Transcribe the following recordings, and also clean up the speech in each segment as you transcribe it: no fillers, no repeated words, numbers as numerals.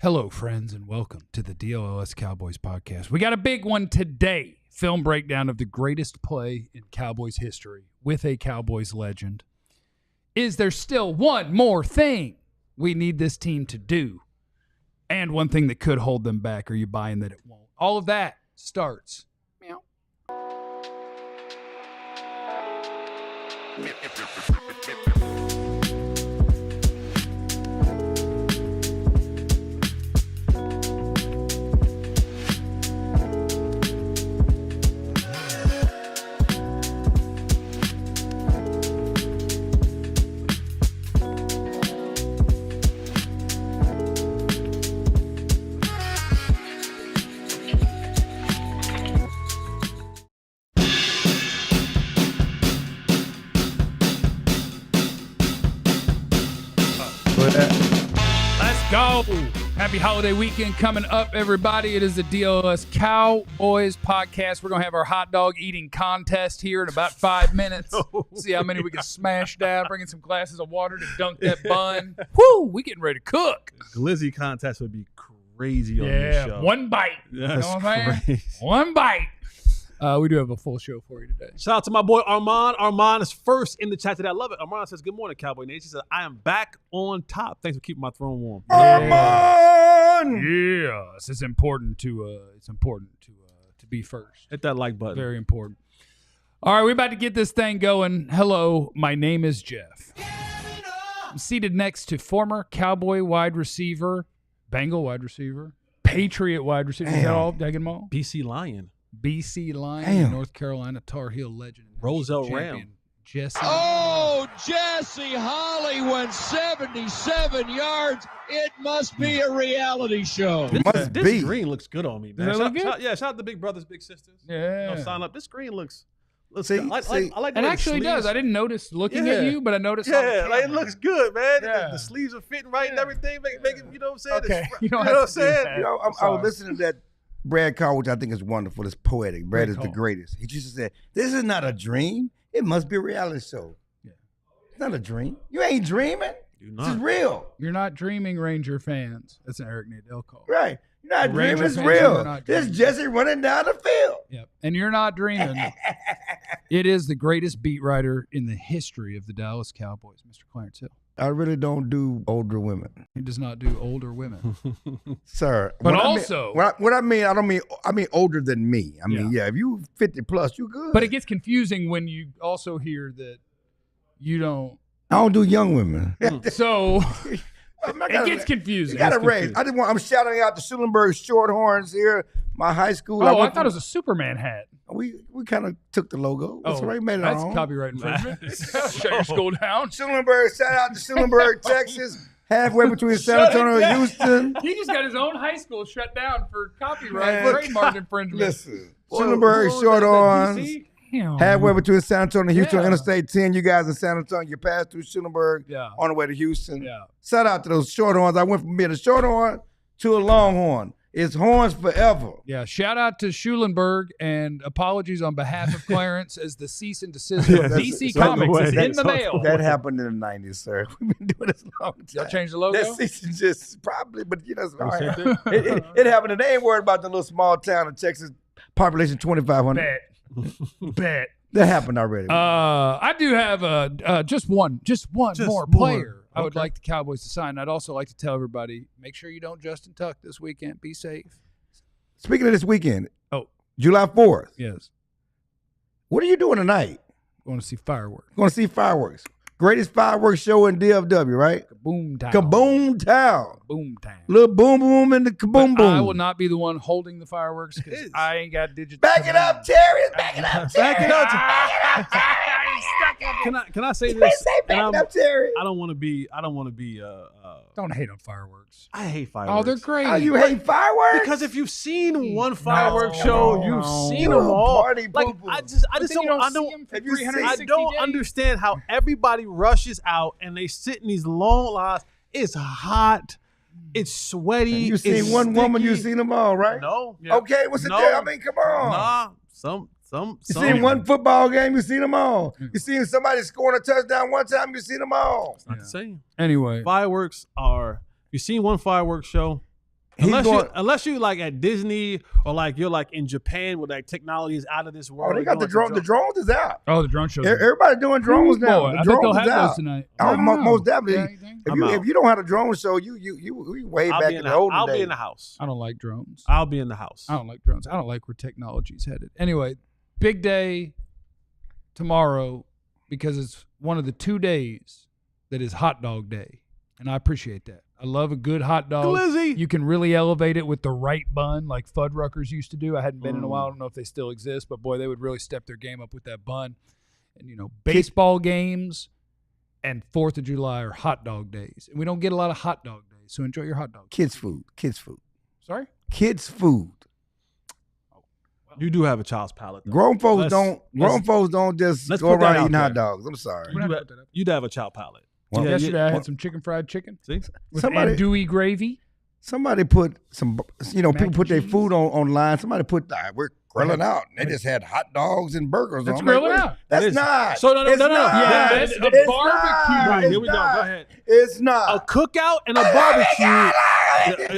Hello, friends, and welcome to the DLLS Cowboys podcast. We got a big one today. Film breakdown of the greatest play in Cowboys history with a Cowboys legend. Is there still one more thing we need this team to do? And one thing that could hold them back. Are you buying that it won't? All of that starts. Meow. Let's go. Happy holiday weekend coming up, everybody. It is the DLLS Cowboys podcast. We're going to have our hot dog eating contest here in about 5 minutes. See how many we can smash down, bringing some glasses of water to dunk that bun. Woo, we getting ready to cook. Glizzy contest would be crazy on this show. One bite. That's you know what I'm saying? crazy. One bite. We do have a full show for you today. Shout out to my boy Armand. Armand is first in the chat today. I love it. Armand says, "Good morning, Cowboy Nation." He says, "I am back on top. Thanks for keeping my throne warm." Armand! Yes, it's important to be first. Hit that like button. Very important. All right, we're about to get this thing going. Hello, my name is Jeff. I'm seated next to former Cowboy wide receiver, Bengal wide receiver, Patriot wide receiver. Is that all? Did I get them all? BC Lion. BC Lion, North Carolina Tar Heel legend. Roselle champion, Ram. Jesse. Oh, Jesse Holley went 77 yards. It must be a reality show. This green looks good on me, man. Does it look good? Shout out to Big Brothers, Big Sisters. Yeah. Sign up. This green looks See, I like the It way the actually does. sleeves- I didn't notice looking at Yeah. you, but I noticed. on the Yeah, like it camera. looks good, man. Yeah. The sleeves are fitting right and everything. Make it, you know what I'm saying? Okay. It's- You don't know have what I'm to do saying? that. You know, I was listening to that Brad call, which I think is wonderful. It's poetic. Brad Great is the call. greatest. He just said, "This is not a dream. It must be a reality show." Yeah. It's not a dream. You ain't dreaming. Do This is not. real. You're not dreaming, Ranger fans. That's an Eric Nadell call. Right. You're not Ranger dreaming. It's fans, you're real. not This dreaming. is Jesse running down the field. Yep. And you're not dreaming. It is the greatest beat writer in the history of the Dallas Cowboys, Mr. Clarence Hill. I really don't do older women, He does not do older women. sir. But What I mean- also- what I mean, I mean older than me. I mean, yeah, if you 50 plus, you good. But it gets confusing when you also hear that you don't. I don't do young women. So it it gets confusing. You got to It's raise. confusing. I'm shouting out the Schulenberg Shorthorns here. My high school. Oh, I went thought it to- was a Superman hat. We kind of took the logo. That's right. Made it our That's own. copyright infringement. Shut your school down. Schulenberg. Shout out to Schulenberg, Texas. Halfway between San Antonio and Houston. He just got his own high school shut down for copyright Man, trademark infringement. Listen, Schulenberg Shorthorns. Damn. Halfway between San Antonio and Houston, Yeah. Interstate 10. You guys in San Antonio, you pass through Schulenberg Yeah. on the way to Houston. Yeah. Shout out to those Shorthorns. I went from being a Shorthorn to a Longhorn. It's horns forever. Yeah, shout out to Schulenberg and apologies on behalf of Clarence as the cease and desist from that's- DC it's on the Comics way. is in That's the on the mail. That happened in the 90s, sir. We've been doing this a long time. Y'all changed the logo? That season just probably, but you know, it's all right. it happened. And they ain't worried about the little small town in Texas, population 2,500. Bet. That happened already. I do have just one more player I would like the Cowboys to sign. I'd also like to tell everybody, make sure you don't Justin Tuck this weekend. Be safe. Speaking of this weekend, Oh. July 4th, Yes. what are you doing tonight? Going to see fireworks. Going to see fireworks. Greatest fireworks show in DFW, right? Kaboom town. Kaboom Town. Boom town. Little boom boom in the kaboom But boom. I will not be the one holding the fireworks because I ain't got digital. Back it up, Terry. Back it up, Terry. Back it up. Back it up, Terry. Can I say You this? say back And it up, Terry. I don't want to be. Don't hate on fireworks. I hate fireworks. Oh, they're great. Oh, you hate fireworks? Because if you've seen one fireworks No. show, you've seen You them a all. party Like poo-poo. I just But then you don't. I see don't. 'em for Have you seen- 360 I don't days. understand how everybody rushes out and they sit in these long lines. It's hot. It's sweaty. You it's seen one woman, you sticky. seen them all, right? No. Okay, what's the No. deal? I mean, come on. Nah. You seen one football game, you seen them all. You seen somebody scoring a touchdown one time, you seen them all. Not the same. Anyway, Fireworks are. You've seen one fireworks show. Unless you like at Disney or like you're like in Japan where like technology is out of this world. Oh, they got the drone. The drones is out. Oh, the drone show. Everybody doing drones now. The I bet drones they'll is have out. those tonight. Oh, most definitely. Yeah, If you don't have a drone show, you way back in the olden days. I'll be in the house. I don't like drones. I'll be in the house. I don't like drones. I don't like where technology's headed. Anyway, big day tomorrow because it's one of the 2 days that is hot dog day. And I appreciate that. I love a good hot dog. Glizzy. You can really elevate it with the right bun like Fuddruckers used to do. I hadn't been in a while. I don't know if they still exist, but boy, they would really step their game up with that bun. And, baseball games and 4th of July are hot dog days. And we don't get a lot of hot dog days, so enjoy your hot dog. Kids food. Sorry? Kids food. You do have a child's palate. Though. Grown folks don't just go around eating hot dogs. I'm sorry. You'd have a child palate. Well, yesterday I had some fried chicken. See? With andouille gravy. Somebody put some, people put their food online. Somebody put, we're grilling out. And they just had hot dogs and burgers. That's grilling out. That's not. So no. Yeah, that's a barbecue. Right, here we go. Go ahead. It's not. A cookout and a barbecue.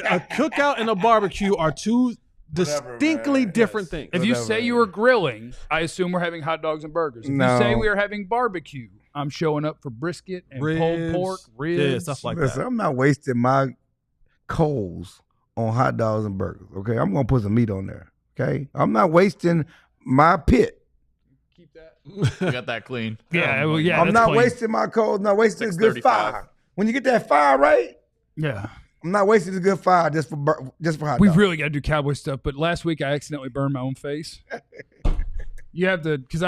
A cookout and a barbecue are two distinctly different things. If you say you were grilling, I assume we're having hot dogs and burgers. If you say we are having barbecue, I'm showing up for brisket and pulled pork, ribs, stuff like Listen, that. I'm not wasting my coals on hot dogs and burgers. Okay, I'm gonna put some meat on there. Okay, I'm not wasting my pit. Keep that. You got that clean. Yeah, well, yeah. I'm not clean. wasting my coals. Not wasting a good fire. When you get that fire right, yeah. I'm not wasting a good fire just for hot dogs. We really got to do cowboy stuff. But last week I accidentally burned my own face. You have because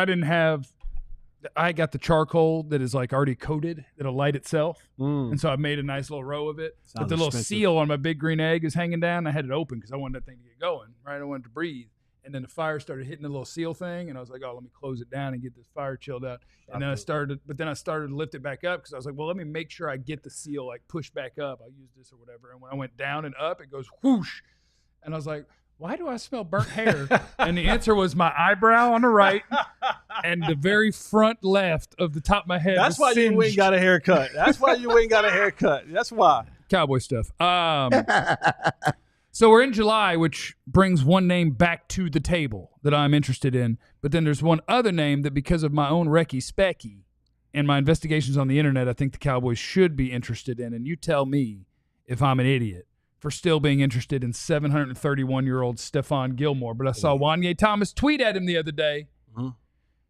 I got the charcoal that is like already coated that'll light itself. And so I made a nice little row of it. But the little seal on my big green egg is hanging down. I had it open because I wanted that thing to get going, right? I wanted to breathe. And then the fire started hitting the little seal thing. And I was like, oh, let me close it down and get this fire chilled out. And then I started to lift it back up because I was like, well, let me make sure I get the seal like pushed back up. I'll use this or whatever. And when I went down and up, it goes whoosh. And I was like, why do I smell burnt hair? And the answer was my eyebrow on the right and the very front left of the top of my head. That's why you ain't got a haircut. That's why you ain't got a haircut. That's why. Cowboy stuff. So we're in July, which brings one name back to the table that I'm interested in. But then there's one other name that because of my own Recky Specky and my investigations on the internet, I think the Cowboys should be interested in. And you tell me if I'm an idiot for still being interested in 731-year-old Stephon Gilmore. But I saw Wanye Thomas tweet at him the other day.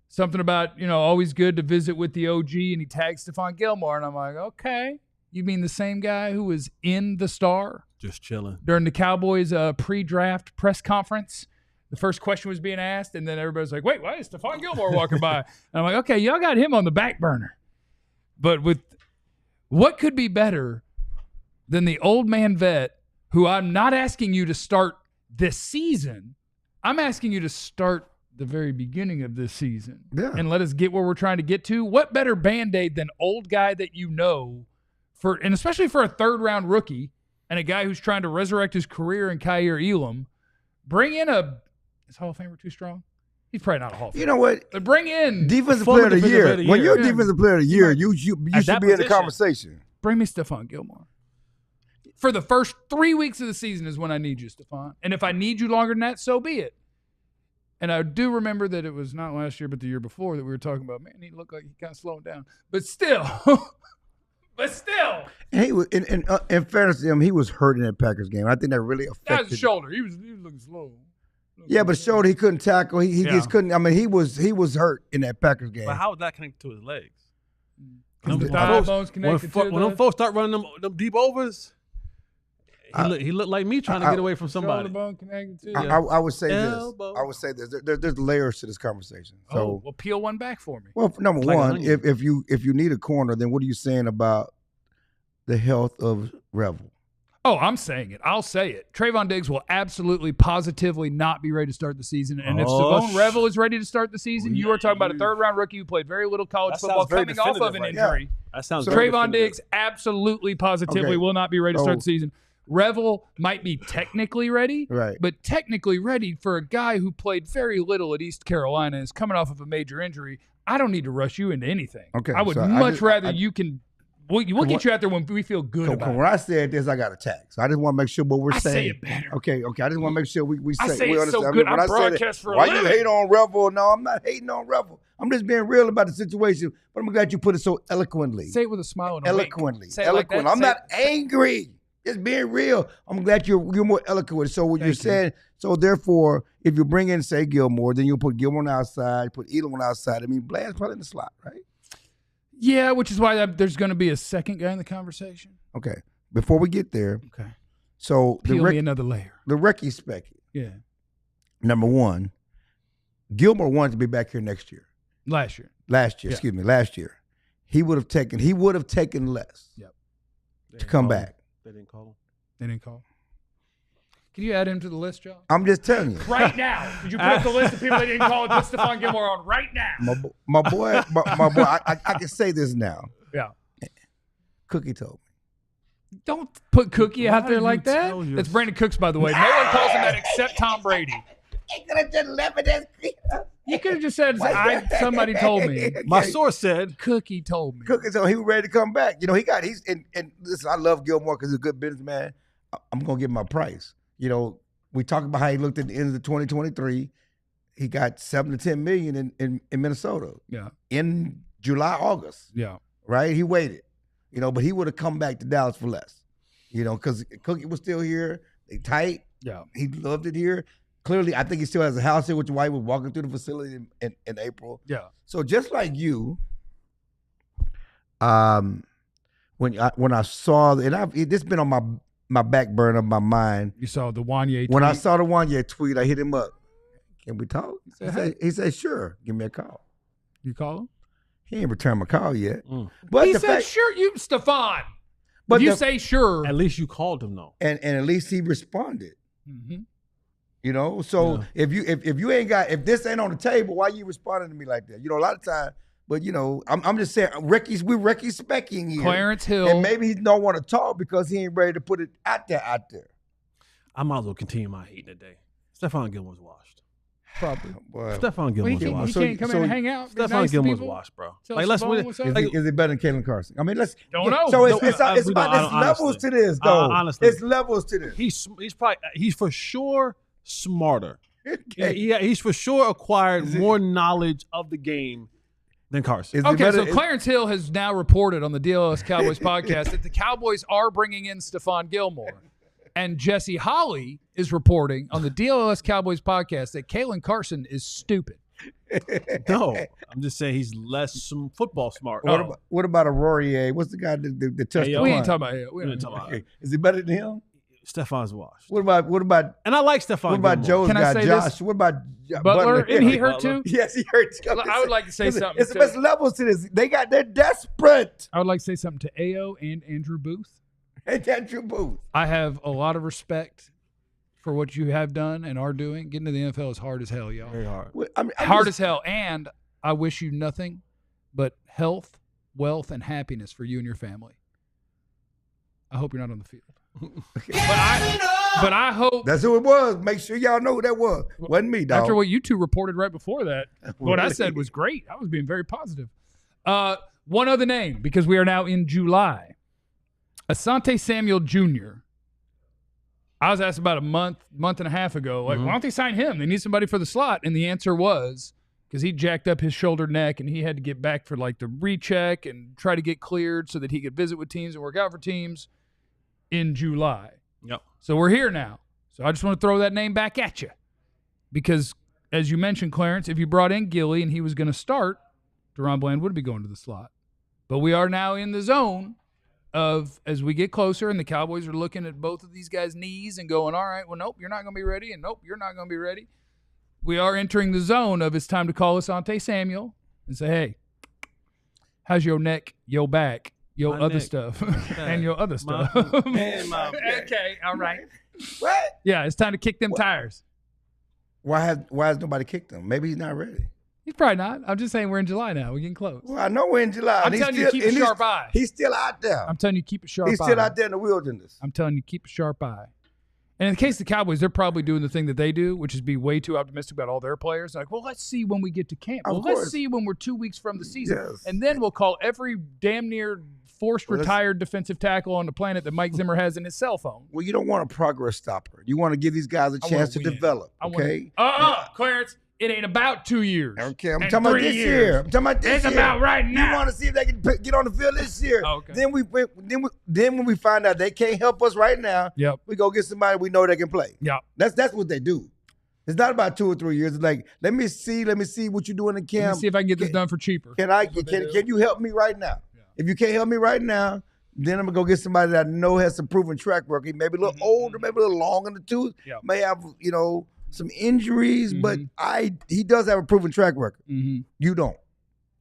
Something about, always good to visit with the OG, and he tagged Stephon Gilmore. And I'm like, okay, you mean the same guy who was in the Star? Just chilling. During the Cowboys pre-draft press conference, the first question was being asked, and then everybody's like, wait, why is Stephon Gilmore walking by? And I'm like, okay, y'all got him on the back burner. But with what could be better than the old man vet who I'm not asking you to start this season. I'm asking you to start the very beginning of this season and let us get where we're trying to get to. What better Band-Aid than old guy that and especially for a third-round rookie and a guy who's trying to resurrect his career in Kaiir Elam, bring in is Hall of Famer too strong? He's probably not a Hall of Famer. You know what? But bring in Defensive player of the year. When you're a defensive player of the year, you should be in the conversation. Bring me Stephon Gilmore. For the first 3 weeks of the season is when I need you, Stephon. And if I need you longer than that, so be it. And I do remember that it was not last year, but the year before that we were talking about, man, he looked like he kind of slowed down. But still. And he was, in fairness to him, he was hurt in that Packers game. I think that really affected. That was his shoulder. He was looking slow. But shoulder, he couldn't tackle. He just couldn't. I mean, he was hurt in that Packers game. But how was that connected to his legs? The thigh bones connected when them folks start running them deep overs, he looked like me trying to get away from somebody. Bone connected to I would say this. There's layers to this conversation. So, well, peel one back for me. Well, number one, if you need a corner, then what are you saying about the health of Revel? Oh, I'm saying it. I'll say it. Trayvon Diggs will absolutely, positively not be ready to start the season. And if Stephon Revel is ready to start the season, you are talking about a third-round rookie who played very little college football coming off of an injury. That sounds Trayvon Diggs absolutely, positively will not be ready to start the season. Revel might be technically ready, but technically ready for a guy who played very little at East Carolina, is coming off of a major injury. I don't need to rush you into anything. Okay, I would much rather you can We'll get you out there when we feel good about it. When I said this, I got attacked. So I just want to make sure what we're saying. say it better. Okay. I just want to make sure we I say say we it understand. so good. When I said it, broadcast for a why living. you hate on Revel? No, I'm not hating on Revel. I'm just being real about the situation. But I'm glad you put it so eloquently. Say it with a smile and a Eloquently. wink. Say it like that. I'm Say not it. angry. Just being real. I'm glad you're more eloquent. So what you're saying, so therefore, if you bring in, say, Gilmore, then you'll put Gilmore on the outside, put Elam on the outside. I mean, Bland's probably in the slot, right? Yeah, which is why there's going to be a second guy in the conversation. Okay. Before we get there, Okay. so Peel me another layer. the recce spec. Yeah. Number one, Gilmore wanted to be back here next year. Last year. Last year. He would have taken less Yep. to come back. They didn't call him. They didn't call. Can you add him to the list, Joe? I'm just telling you. Right now. Did you put up the list of people that didn't call and put Stephon Gilmore on right now? My boy, I can say this now. Yeah. Cookie told me. Don't put Cookie out Why there you like that. tell your- That's Brandon Cooks, by the way. No one calls him that except Tom Brady. He could have just left it as You could have just said, somebody told me. My source said, Cookie told me. Cookie told me he was ready to come back. You know, and listen, I love Gilmore because he's a good businessman. I'm gonna give him my price. You know, we talked about how he looked at the end of the 2023. He got 7 to 10 million in Minnesota. Yeah. In July, August. Yeah. Right? He waited. You know, but he would have come back to Dallas for less. You know, because Cookie was still here. They tight. Yeah. He loved it here. Clearly, I think he still has a house here, which is why he was walking through the facility in April. Yeah. So just like you, when I saw, and this been on my back burner of my mind. You saw the Wanye tweet. When I saw the Wanye tweet, I hit him up. Can we talk? Hey. He said, sure. Give me a call. You call him? He ain't returned my call yet. But He the said, fact, sure, Stephon. But If you the- say sure. at least you called him, though. and at least he responded. Mhm. You know, so if you ain't got, if this ain't on the table, why you responding to me like that? You know, a lot of time, but you know, I'm just saying, we're Recce specking here. Clarence Hill. And maybe he don't want to talk because he ain't ready to put it out there. I might as well continue my hating today. Stephon Gilmore's washed. Probably. Boy, Stephon Well, he Gilmore's can't, washed. he can't come in and hang out. be Stephon nice to Gilmore's people. washed, bro. Tell Like, let's Stephon what's up. is it better than Kalen Carson? I mean, let's Don't know. So it's We about don't- it's levels honestly. to this, though. Honestly. It's levels to this. He's for sure smarter. Okay. He's for sure acquired more knowledge of the game than Carson. Is it Okay, better- so Clarence Hill has now reported on the DLLS Cowboys podcast that the Cowboys are bringing in Stephon Gilmore. And Jesse Holley is reporting on the DLLS Cowboys podcast that Kalen Carson is stupid. No, I'm just saying he's less football smart. What about a Rory? What's the guy that touched the We ain't punt? talking about We ain't talking about it. Is he better than him? Stephon's washed. What about And I like Stephon what about Gilmore. Joe's Can I guy, say Josh? this? What about Butler, isn't he hurt Butler. too? Yes, he hurt too. I would like to say something It's to- levels to this. They're desperate. I would like to say something to AO and Andrew Booth. Ain't that true, Booth? I have a lot of respect for what you have done and are doing. Getting to the NFL is hard as hell, y'all. Very hard. I mean, Hard as hell. And I wish you nothing but health, wealth, and happiness for you and your family. I hope you're not on the field. But I hope That's who it was. Make sure y'all know who that was. Wasn't me, dog. after what you two reported right before that, what I said was great. I was being very positive. One other name, because we are now in July. Asante Samuel Jr. I was asked about a month and a half ago, like, why don't they sign him? They need somebody for the slot. And the answer was because he jacked up his shoulder neck and he had to get back for like the recheck and try to get cleared so that he could visit with teams and work out for teams in July. Yep. So we're here now. So I just want to throw that name back at you because, as you mentioned, Clarence, if you brought in Gilly and he was going to start, Deron Bland would be going to the slot. But we are now in the zone of, as we get closer and the Cowboys are looking at both of these guys' knees and going, all right, well, nope, you're not going to be ready, and nope, you're not going to be ready. We are entering the zone of it's time to call Asante Samuel and say, hey, how's your neck, your back, your My other neck, stuff, back, and your other my- stuff? and my back. Okay, all right. What? Yeah, it's time to kick them tires. Why has nobody kicked him? Maybe he's not ready. He's probably not. I'm just saying we're in July now. We're getting close. Well, I know we're in July. I'm and telling you, he's keep still- a and sharp eye. He's still out there. I'm telling you, keep a sharp He's eye. still out there in the wilderness. I'm telling you, keep a sharp eye. And in the case of the Cowboys, they're probably doing the thing that they do, which is be way too optimistic about all their players. Like, well, let's see when we get to camp. Of Well, course. let's see when we're 2 weeks from the season. Yes. And then we'll call every damn near forced retired defensive tackle on the planet that Mike Zimmer has in his cell phone. Well, you don't want a progress stopper. You want to give these guys a chance to develop. Okay. Clarence, it ain't about 2 years. Okay, I'm talking about this year. I'm talking about this year. It's about right now. You want to see if they can get on the field this year. Okay. Then when we find out they can't help us right now, we go get somebody we know they can play. Yep. That's what they do. It's not about 2 or 3 years. It's like, let me see what you're doing in camp. Let me see if I can get this done for cheaper. Can you help me right now? Yeah. If you can't help me right now, then I'm gonna go get somebody that I know has some proven track record. He may be a little older, maybe a little long in the tooth. Yep. May have some injuries, but he does have a proven track record. You don't.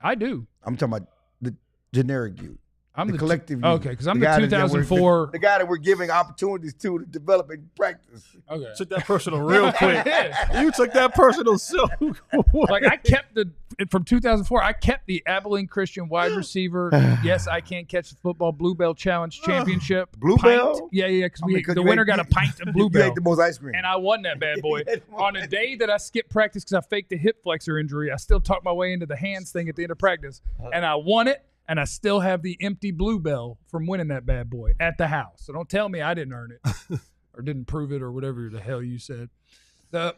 I do. I'm talking about the generic you. I'm the collective you. Okay, because I'm the 2004. The guy that we're giving opportunities to develop and practice. Okay. Took that personal real quick. You took that personal so quick. Like I kept from 2004, I kept the Abilene Christian wide receiver. Yes, I can't catch the football Bluebell Challenge Championship. Bluebell? Yeah, because the winner got a pint of Bluebell. You ate the most ice cream. And I won that bad boy. On a day that I skipped practice because I faked a hip flexor injury, I still talked my way into the hands thing at the end of practice. And I won it. And I still have the empty Bluebell from winning that bad boy at the house. So don't tell me I didn't earn it or didn't prove it or whatever the hell you said. The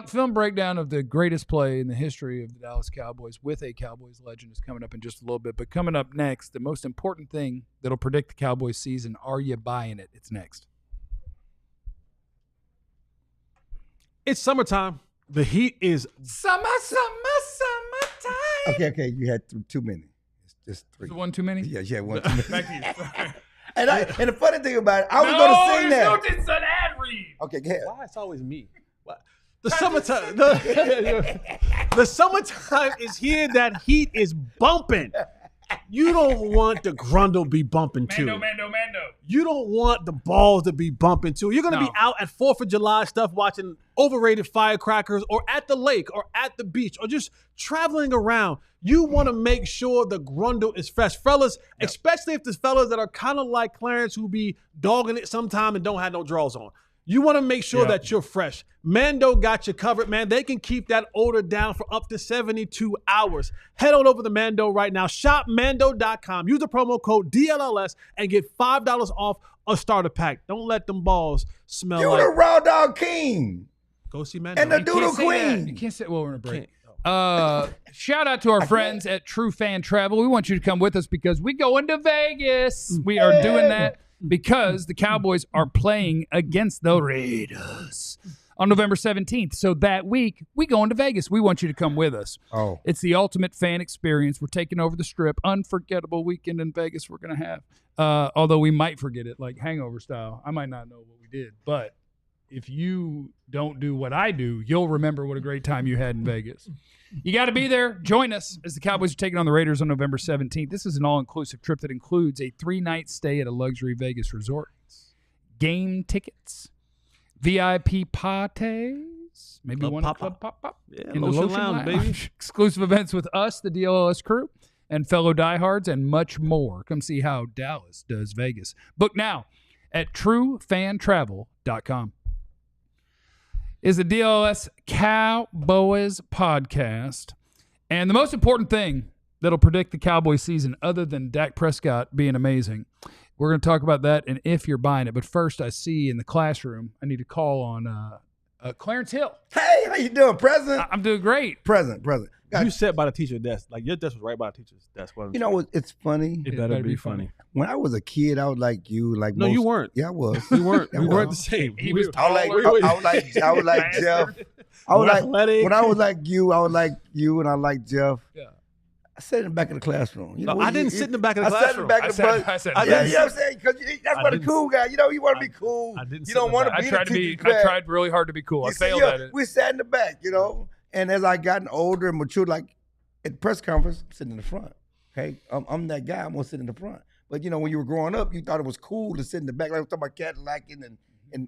film breakdown of the greatest play in the history of the Dallas Cowboys with a Cowboys legend is coming up in just a little bit. But coming up next, the most important thing that'll predict the Cowboys season, are you buying it? It's next. It's summertime. The heat is summertime. Okay. You had too many. Just 3. Is it one too many? Yeah, one too many. Back to you. And the funny thing about it, I was going to sing that. It's an ad read. Okay, go ahead. Why it's always me? The summertime. The summertime is here. That heat is bumping. You don't want the grundle be bumping too. Mando. You don't want the balls to be bumping too. You're going to be out at 4th of July stuff watching overrated firecrackers or at the lake or at the beach or just traveling around. You want to make sure the grundle is fresh. Fellas, especially if there's fellas that are kind of like Clarence who be dogging it sometime and don't have no drawers on. You want to make sure that you're fresh. Mando got you covered, man. They can keep that odor down for up to 72 hours. Head on over to Mando right now. Shop Mando.com. Use the promo code DLLS and get $5 off a starter pack. Don't let them balls smell You're like... the Raw Dog King. Go see Mando. And the Doodle Queen. You can't say, well, we're in a break. Shout out to our friends at True Fan Travel. We want you to come with us because we going to Vegas. We are doing that because the Cowboys are playing against the Raiders on November 17th. So that week, we going to Vegas. We want you to come with us. Oh. It's the ultimate fan experience. We're taking over the Strip. Unforgettable weekend in Vegas we're going to have. Although we might forget it, like hangover style. I might not know what we did. But if you don't do what I do, you'll remember what a great time you had in Vegas. You got to be there. Join us as the Cowboys are taking on the Raiders on November 17th. This is an all-inclusive trip that includes a 3-night stay at a luxury Vegas resort, game tickets, VIP parties, maybe one club pop in the Lotion Lounge, baby. Exclusive events with us, the DLLS crew, and fellow diehards, and much more. Come see how Dallas does Vegas. Book now at truefantravel.com. Is the DLLS Cowboys podcast. And the most important thing that'll predict the Cowboys season, other than Dak Prescott being amazing, we're going to talk about that and if you're buying it. But first, I see in the classroom, I need to call on Clarence Hill. Hey, how you doing, President? I'm doing great. Present. You sat by the teacher's desk. Like, your desk was right by the teacher's desk. You know, it's funny. It better be funny. When I was a kid, I was like you. No, you weren't. Yeah, I was. We weren't. We weren't the same. He was I was like Jeff. I was like, athletic. when I was like you, and I like Jeff. Yeah. I sat in the back of the classroom. You know, I didn't sit in the back of the I classroom. sat in the back of the bus. I said, you know what I'm saying? Because that's what a cool guy. You know, you want to be cool. You don't want to be the teacher's I tried really hard to be cool. I failed at it. We sat in the back, you know. And as I gotten older and matured, like at the press conference, I'm sitting in the front. Okay, I'm that guy. I'm gonna sit in the front. But you know, when you were growing up, you thought it was cool to sit in the back. Like I was talking about Cadillac and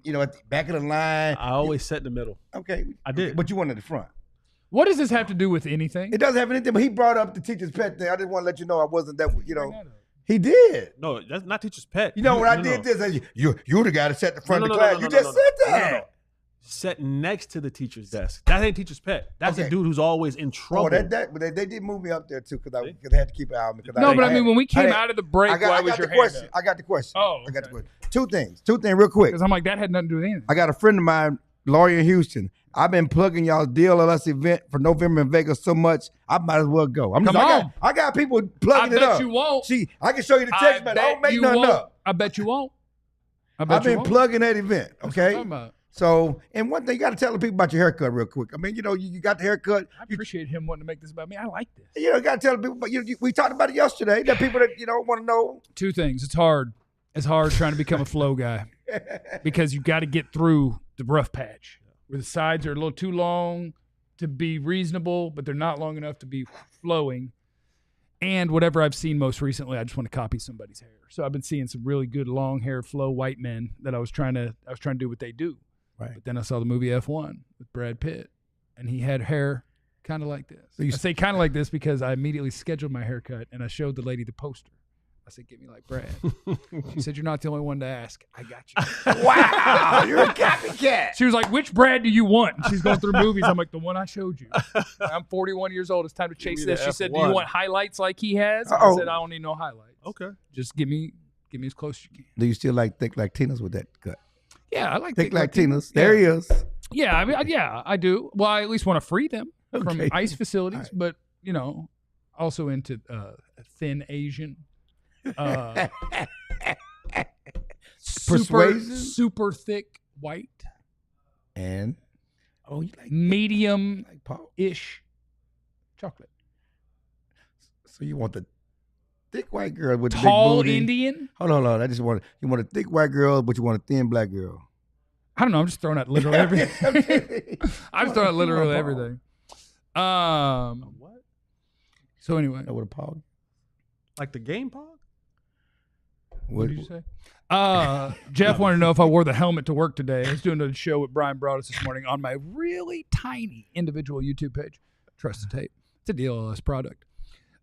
you know, at the back of the line. I always sat in the middle. Okay, I did. But you wanted the front. What does this have to do with anything? It doesn't have anything. But he brought up the teacher's pet thing. I just want to let you know I wasn't that. You know, he did. No, that's not teacher's pet. You know, when I did this, you the guy that sat in the front of the class. You just said that. sat next to the teacher's desk. That ain't teacher's pet. That's a dude who's always in trouble. They did move me up there too because I had to keep an eye on me. No, but I mean, when we came out of the break, why was your hand up? I got the question. Oh, I got the question. Two things real quick. Because I'm like, that had nothing to do with anything. I got a friend of mine, lawyer in Houston. I've been plugging y'all's DLLS event for November in Vegas so much, I might as well go. I got people plugging it up. I bet you won't. See, I can show you the text, man. I don't make nothing up. I bet you won't. I've been plugging that event, okay? That's what I'm talking about. So, and one thing, you got to tell the people about your haircut real quick. I mean, you got the haircut. I appreciate him wanting to make this about me. I like this. You got to tell the people, but we talked about it yesterday, that people that, want to know. Two things. It's hard. It's hard trying to become a flow guy because you got to get through the rough patch where the sides are a little too long to be reasonable, but they're not long enough to be flowing. And whatever I've seen most recently, I just want to copy somebody's hair. So I've been seeing some really good long hair flow white men that I was trying to do what they do. Right. But then I saw the movie F1 with Brad Pitt, and he had hair kind of like this. So I say kind of like this because I immediately scheduled my haircut, and I showed the lady the poster. I said, get me like Brad. She said, you're not the only one to ask. I got you. Wow, you're a copycat. She was like, which Brad do you want? And she's going through movies. I'm like, the one I showed you. I'm 41 years old. It's time to chase this. She said, do you want highlights like he has? I said, I don't need no highlights. Okay. Just give me as close as you can. Do you still like thick Latinas with that cut? Yeah, I like thick Latinas. There he is. Yeah, I mean, I do. Well, I at least want to free them from ICE facilities, but, also into thin Asian. Super thick white and you like medium-ish chocolate. So you want the thick white girl with tall the big booty. Indian? Hold on. I just want you want a thick white girl, but you want a thin black girl. I don't know. I'm just throwing out literally everything. I'm just throwing out literally everything. What? So anyway, with a pog, like the game pog. What did you say? Jeff wanted to know if I wore the helmet to work today. I was doing a show with Brian Broaddus this morning on my really tiny individual YouTube page. Trust the tape. It's a DLLS product.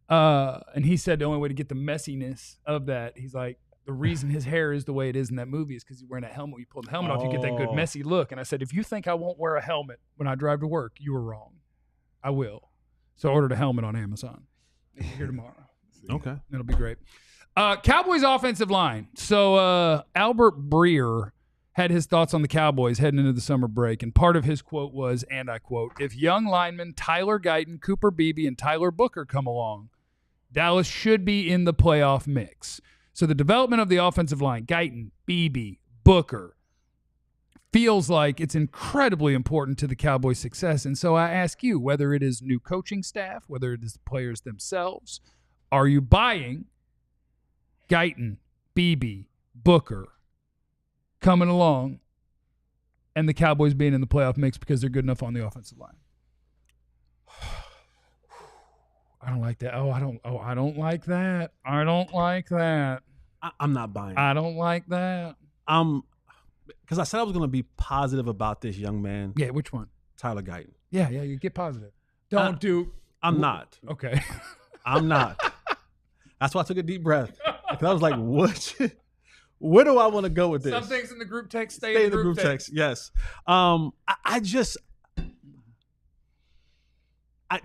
And he said the only way to get the messiness of that, he's like, the reason his hair is the way it is in that movie is because he's wearing a helmet. When you pull the helmet off, you get that good messy look. And I said, if you think I won't wear a helmet when I drive to work, you were wrong. I will. So I ordered a helmet on Amazon. It'll be here tomorrow. Okay. It'll be great. Cowboys offensive line. So Albert Breer had his thoughts on the Cowboys heading into the summer break, and part of his quote was, and I quote, if young linemen Tyler Guyton, Cooper Beebe, and Tyler Booker come along, Dallas should be in the playoff mix. So the development of the offensive line, Guyton, Beebe, Booker, feels like it's incredibly important to the Cowboys' success. And so I ask you, whether it is new coaching staff, whether it is the players themselves, are you buying Guyton, Beebe, Booker coming along and the Cowboys being in the playoff mix because they're good enough on the offensive line? I don't like that. I don't like that. I don't like that. I'm not buying it. I don't like that. Because I said I was going to be positive about this young man. Yeah, which one? Tyler Guyton. Yeah, you get positive. I'm not. Okay. I'm not. That's why I took a deep breath. Because I was like, what? Where do I want to go with this? Some things in the group text stay in the group text. Yes.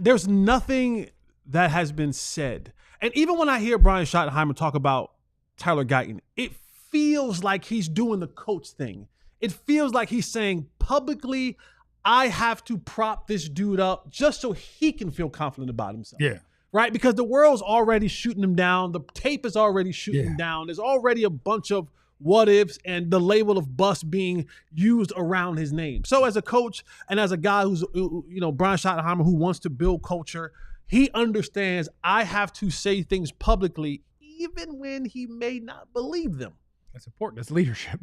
There's nothing that has been said. And even when I hear Brian Schottenheimer talk about Tyler Guyton, it feels like he's doing the coach thing. It feels like he's saying publicly, I have to prop this dude up just so he can feel confident about himself. Yeah. Right? Because the world's already shooting him down. The tape is already shooting him down. There's already a bunch of what ifs and the label of bust being used around his name. So as a coach and as a guy who's, Brian Schottenheimer, who wants to build culture, he understands I have to say things publicly even when he may not believe them. That's important. That's leadership.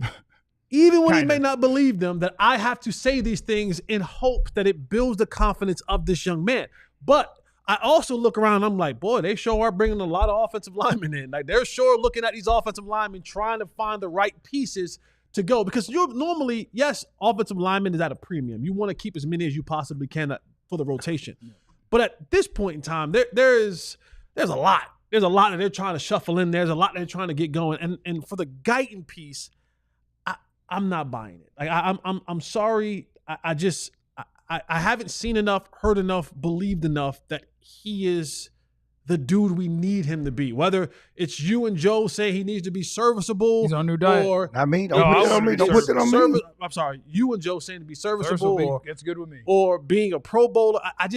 Even when he may not believe them, that I have to say these things in hope that it builds the confidence of this young man. But I also look around and I'm like, boy, they sure are bringing a lot of offensive linemen in. Like, they're sure looking at these offensive linemen trying to find the right pieces to go. Because you're normally, yes, offensive lineman is at a premium. You want to keep as many as you possibly can for the rotation. But at this point in time, there's a lot. There's a lot that they're trying to shuffle in. There's a lot that they're trying to get going. And for the Guyton piece, I'm not buying it. Like I'm sorry. I haven't seen enough, heard enough, believed enough that he is the dude we need him to be. Whether it's you and Joe say he needs to be serviceable, he's on a new diet. Or I mean, don't put that on me. I'm sorry, you and Joe saying to be serviceable, it's good with me. Or being a Pro Bowler. I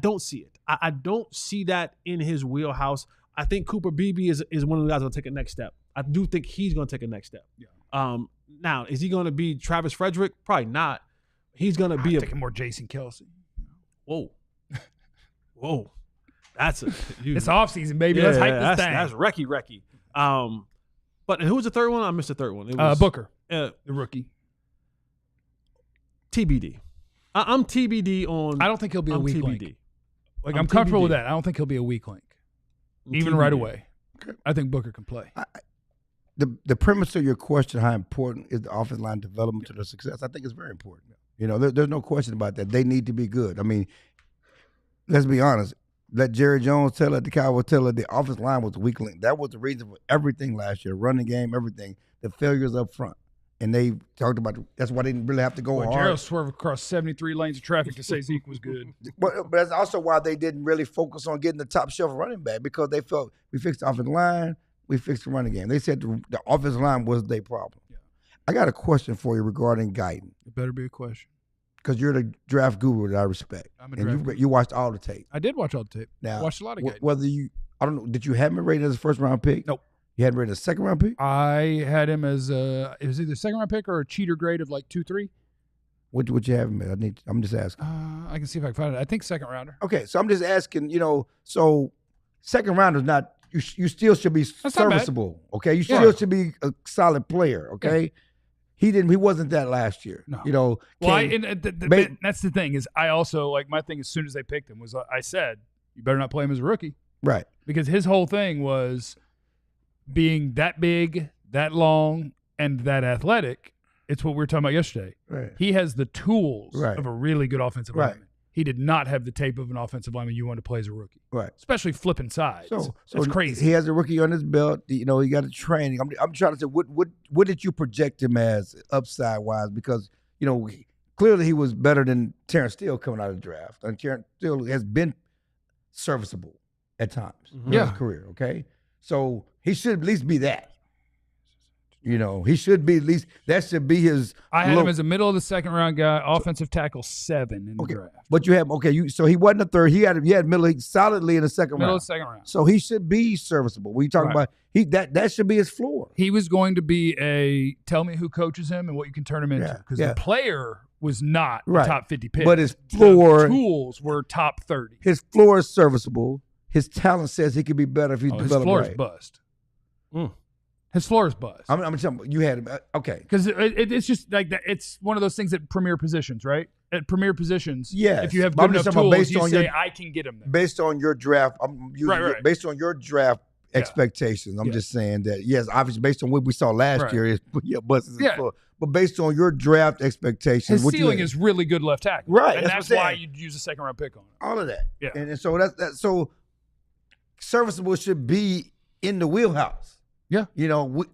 don't see it. I don't see that in his wheelhouse. I think Cooper Beebe is one of the guys that'll take a next step. I do think he's going to take a next step. Yeah. Now, is he going to be Travis Frederick? Probably not. He's going to be taking more Jason Kelsey. Whoa. That's it's off season, baby. Let's hype this thing. That's Recky. But who was the third one? I missed the third one. It was Booker, the rookie. TBD. I'm TBD on. I don't think he'll be a weak TBD. link. Like I'm comfortable with that. I don't think he'll be a weak link, even right away. Okay. I think Booker can play. The premise of your question, how important is the offensive line development to their success? I think it's very important. You know, there's no question about that. They need to be good. I mean, let's be honest. Let Jerry Jones tell it, the Cowboys tell it, the offensive line was the weak link. That was the reason for everything last year, running game, everything, the failures up front. And they talked about that's why they didn't really have to go hard. Gerald swerved across 73 lanes of traffic to say Zeke was good. But that's also why they didn't really focus on getting the top shelf running back, because they felt we fixed the offensive line, we fixed the running game. They said the offensive line was their problem. Yeah. I got a question for you regarding Guyton. It better be a question. Because you're the draft guru that I respect. I'm a draft guru. You watched all the tape. I did watch all the tape. Now, I watched a lot of Guyton. Whether I don't know, did you have him rated as a first-round pick? Nope. You had him rated as a second-round pick? I had him as it was either a second-round pick or a cheater grade of like 2-3. What you have him at? I'm just asking. I can see if I can find it. I think second-rounder. Okay, so I'm just asking, so second-round is not – you still should be serviceable, okay? You still should be a solid player, okay? Yeah. He wasn't that last year. No. That's the thing is I also, like, my thing as soon as they picked him was I said, you better not play him as a rookie. Right. Because his whole thing was being that big, that long, and that athletic. It's what we were talking about yesterday. Right. He has the tools of a really good offensive lineman. He did not have the tape of an offensive lineman you want to play as a rookie. Right. Especially flipping sides. So that's crazy. He has a rookie on his belt. He got a training. I'm trying to say, what did you project him as upside-wise? Because, clearly he was better than Terrence Steele coming out of the draft. And Terrence Steele has been serviceable at times in his career, okay? So he should at least be that. He should be at least – that should be his – I had him as a middle of the second-round guy, offensive tackle 7 in the draft. But you have – so he wasn't a third. He had middle solidly in the second round. Middle of the second round. So he should be serviceable. When you talk about that should be his floor. He was going to be a tell me who coaches him and what you can turn him into. Because the player was not a top 50 pick. But his floor – the tools were top 30. His floor is serviceable. His talent says he could be better if he's developed right. His floor is bust. His floor is bust. I'm telling you, you had him. Okay. Because it's just like that. It's one of those things at premier positions, right? At premier positions, yes. If you have good enough tools, you say, I can get him there. Based on your draft, based on your draft expectations, I'm just saying that, yes, obviously based on what we saw last year, busts his floor. But based on your draft expectations, his ceiling is really good left tackle. Right. And that's why you'd use a second-round pick on it. All of that. Yeah. And so that's so serviceable should be in the wheelhouse. Yeah.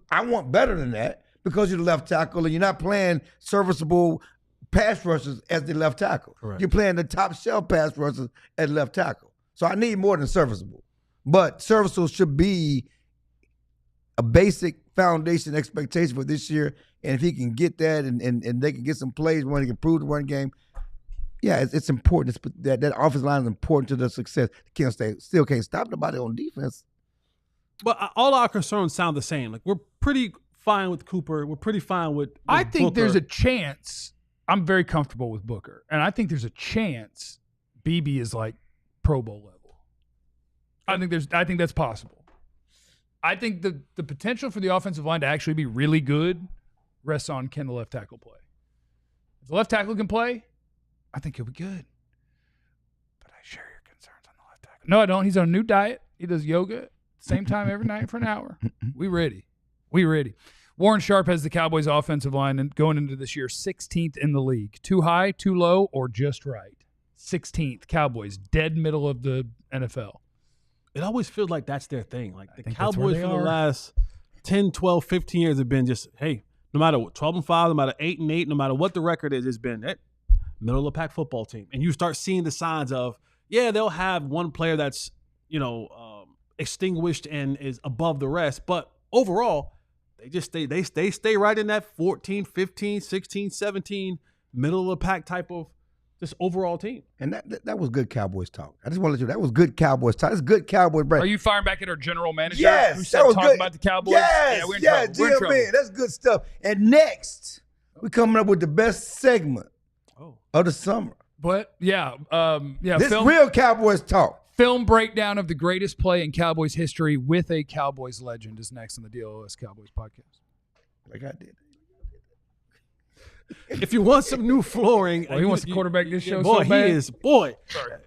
I want better than that because you're the left tackle and you're not playing serviceable pass rushers as the left tackle. Correct. You're playing the top shelf pass rushers at left tackle. So I need more than serviceable. But serviceable should be a basic foundation expectation for this year. And if he can get that and they can get some plays when he can improve the run game, it's important. That offensive line is important to their success. Still can't stop nobody on defense. But all our concerns sound the same. Like, we're pretty fine with Cooper. We're pretty fine with I think Booker. There's a chance. I'm very comfortable with Booker. And I think there's a chance BB is like Pro Bowl level. I think that's possible. I think the potential for the offensive line to actually be really good rests on can the left tackle play. If the left tackle can play, I think he'll be good. But I share your concerns on the left tackle. No, I don't. He's on a new diet. He does yoga. Same time every night for an hour. We ready. Warren Sharp has the Cowboys offensive line and going into this year 16th in the league. Too high, too low, or just right? 16th. Cowboys, dead middle of the NFL. It always feels like that's their thing. Like the Cowboys for the last 10, 12, 15 years have been just, hey, no matter what, 12-5, no matter 8-8, no matter what the record is, it's been middle of the pack football team. And you start seeing the signs of, they'll have one player that's, extinguished and is above the rest. But overall, they stay right in that 14, 15, 16, 17, middle of the pack type of this overall team. And that was good Cowboys talk. I just want to let you know, that was good Cowboys talk. That's good Cowboys break. Are you firing back at our general manager? Yes, who said that was talk good. about the Cowboys? Yes, We're in trouble. We're in trouble. GM, that's good stuff. And next, we're coming up with the best segment of the summer. But This real Cowboys talk. Film breakdown of the greatest play in Cowboys history with a Cowboys legend is next on the DLLS Cowboys podcast. Like I did. If you want some new flooring, He wants to quarterback this show boy, so bad. he is. Boy,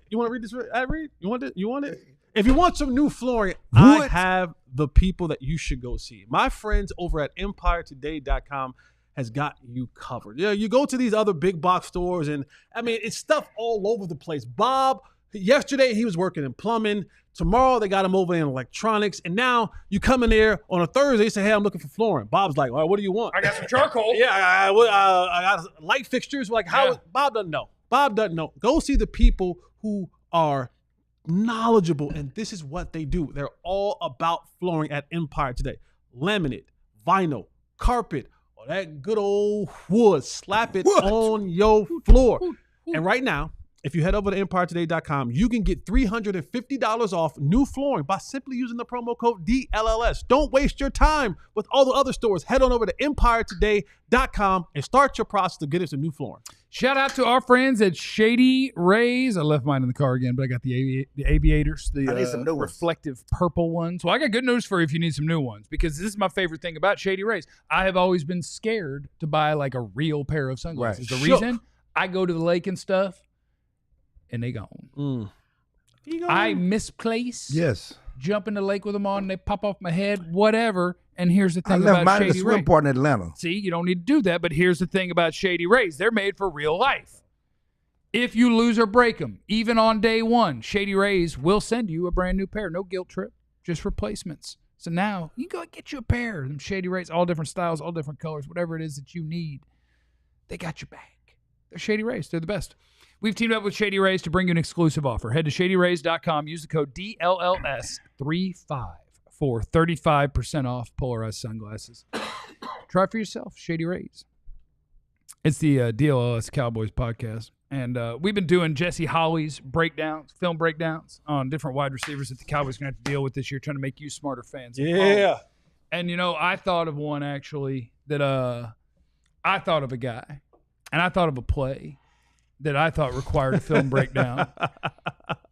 you want to read this? Read? You want it? You want it? If you want some new flooring, I have the people that you should go see. My friends over at EmpireToday.com has got you covered. You go to these other big box stores, and I mean, it's stuff all over the place. Bob, yesterday he was working in plumbing. Tomorrow they got him over in electronics, and now you come in there on a Thursday. Say, "Hey, I'm looking for flooring." Bob's like, "All right, what do you want?" I got some charcoal. I got light fixtures. Like, how? Bob doesn't know. Bob doesn't know. Go see the people who are knowledgeable, and this is what they do. They're all about flooring at Empire Today. Laminate, vinyl, carpet, or that good old wood. Slap it on your floor. And right now, if you head over to EmpireToday.com, you can get $350 off new flooring by simply using the promo code DLLS. Don't waste your time with all the other stores. Head on over to EmpireToday.com and start your process to get us some new flooring. Shout out to our friends at Shady Rays. I left mine in the car again, but I got the aviators, the I need some new ones. reflective purple ones. Well, I got good news for you if you need some new ones, because this is my favorite thing about Shady Rays. I have always been scared to buy like a real pair of sunglasses. Right. The reason I go to the lake and stuff, and they gone. I misplace. Yes. Jump in the lake with them on, and they pop off my head, whatever. And here's the I thing left about mine in Shady the swim Rays. part in Atlanta. See, you don't need to do that, but here's the thing about Shady Rays. They're made for real life. If you lose or break them, even on day one, Shady Rays will send you a brand new pair. No guilt trip, just replacements. So now you can go get you a pair of them Shady Rays, all different styles, all different colors, whatever it is that you need. They got your back. They're Shady Rays. They're the best. We've teamed up with Shady Rays to bring you an exclusive offer. Head to ShadyRays.com. Use the code DLLS35 for 35% off polarized sunglasses. Try for yourself, Shady Rays. It's the DLLS Cowboys podcast. And we've been doing Jesse Holley's breakdowns, film breakdowns on different wide receivers that the Cowboys are going to have to deal with this year, trying to make you smarter fans. Yeah. And, I thought of one, actually, that I thought of a guy, and I thought of a play that I thought required a film breakdown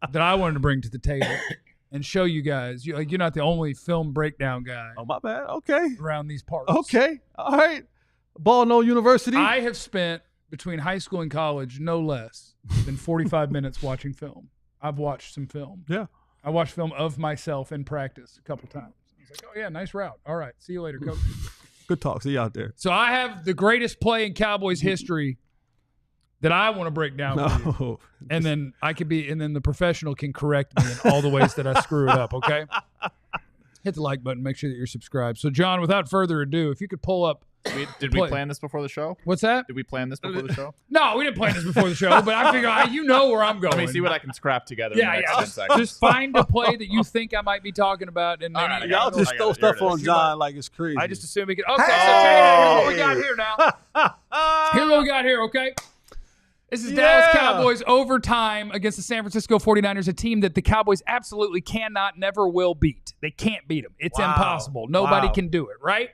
that I wanted to bring to the table and show you guys. You're not the only film breakdown guy. Oh, my bad. Okay. Around these parts. Okay. All right. Ball No University. I have spent between high school and college no less than 45 minutes watching film. I've watched some film. Yeah. I watched film of myself in practice a couple times. I was like, oh, yeah, nice route. All right. See you later, coach. Good talk. See you out there. So I have the greatest play in Cowboys history that I want to break down for you. And then the professional can correct me in all the ways that I screw it up, okay? Hit the like button, make sure that you're subscribed. So, John, without further ado, if you could pull up. Did we plan this before the show? What's that? Did we plan this before the show? No, we didn't plan this before the show, but I figure you know where I'm going. Let me see what I can scrap together in the next 10 seconds. Just find a play that you think I might be talking about. And then Y'all just stole stuff on John like it's crazy. I just assume he could. Okay, here's what we got here now. Here's what we got here, okay? This is Dallas Cowboys overtime against the San Francisco 49ers, a team that the Cowboys absolutely cannot, never will beat. They can't beat them. It's impossible. Nobody can do it, right?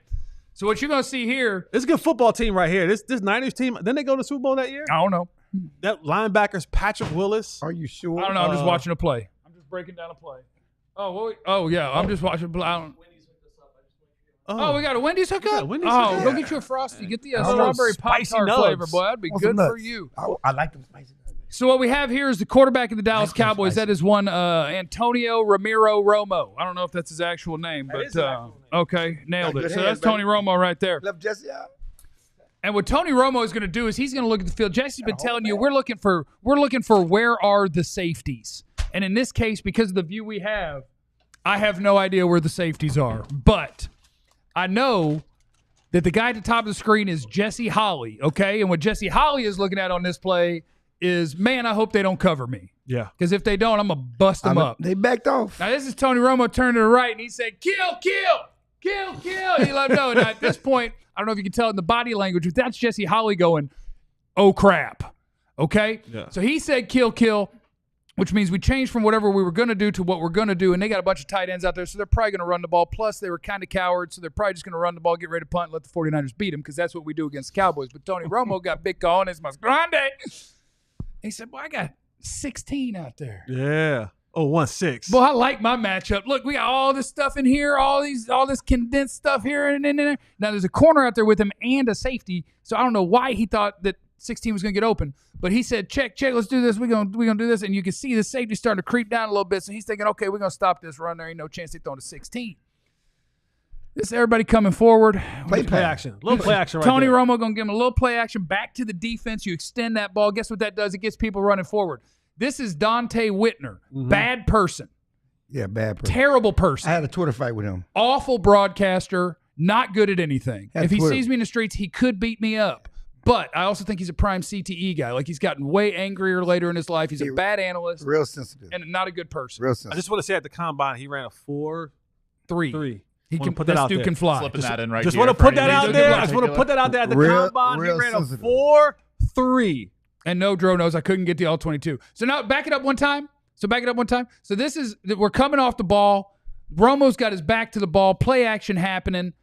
So what you're going to see here. This is a good football team right here. This Niners team, didn't they go to the Super Bowl that year? I don't know. That linebackers, Patrick Willis. Are you sure? I don't know. I'm just watching a play. I'm just breaking down a play. Yeah. I'm just watching a play. We got a Wendy's hookup? Go get you a Frosty. Get the strawberry Pop-Tart flavor, boy. That'd be good for you. I like them spicy nuts. So what we have here is the quarterback of the Dallas Cowboys. That is one Antonio Ramiro Romo. I don't know if that's his actual name, but okay, nailed it. So that's Tony Romo right there. Left Jesse out. And what Tony Romo is going to do is he's going to look at the field. Jesse's been telling you we're looking for where are the safeties. And in this case, because of the view we have, I have no idea where the safeties are. But I know that the guy at the top of the screen is Jesse Holley, okay? And what Jesse Holley is looking at on this play is, man, I hope they don't cover me. Yeah. Because if they don't, I'm going to bust them up. They backed off. Now, this is Tony Romo turning to the right, and he said, kill. He let him know. And at this point, I don't know if you can tell in the body language, but that's Jesse Holley going, oh, crap. Okay? Yeah. So he said kill, which means we changed from whatever we were going to do to what we're going to do, and they got a bunch of tight ends out there, so they're probably going to run the ball. Plus, they were kind of cowards, so they're probably just going to run the ball, get ready to punt, and let the 49ers beat them because that's what we do against the Cowboys. But Tony Romo got big cojones, más grande. He said, boy, I got 16 out there. Yeah. Oh, 1-6. Boy, I like my matchup. Look, we got all this stuff in here, all this condensed stuff here and in there. Now, there's a corner out there with him and a safety, so I don't know why he thought that 16 was going to get open. But he said, check, let's do this. We're gonna do this. And you can see the safety starting to creep down a little bit. So he's thinking, okay, we're going to stop this run. There ain't no chance they throw to 16. This everybody coming forward. Play action. A little play action right Tony there. Romo going to give him a little play action back to the defense. You extend that ball. Guess what that does? It gets people running forward. This is Dante Whitner. Bad person. Yeah, bad person. Terrible person. I had a Twitter fight with him. Awful broadcaster. Not good at anything. If he sees me in the streets, he could beat me up. But I also think he's a prime CTE guy. Like, he's gotten way angrier later in his life. He's a bad analyst. Real sensitive. And not a good person. Real sensitive. I just want to say at the combine, he ran a 4.3. He can put that out there. Can fly. Slipping that in right Just here want to for put that any out reason there. in I just want to particular. put that out there at the combine. He ran a sensitive. 4.3. And no, Dro knows I couldn't get the all-22. So now back it up one time. So this is, we're coming off the ball. Romo's got his back to the ball. Play action happening.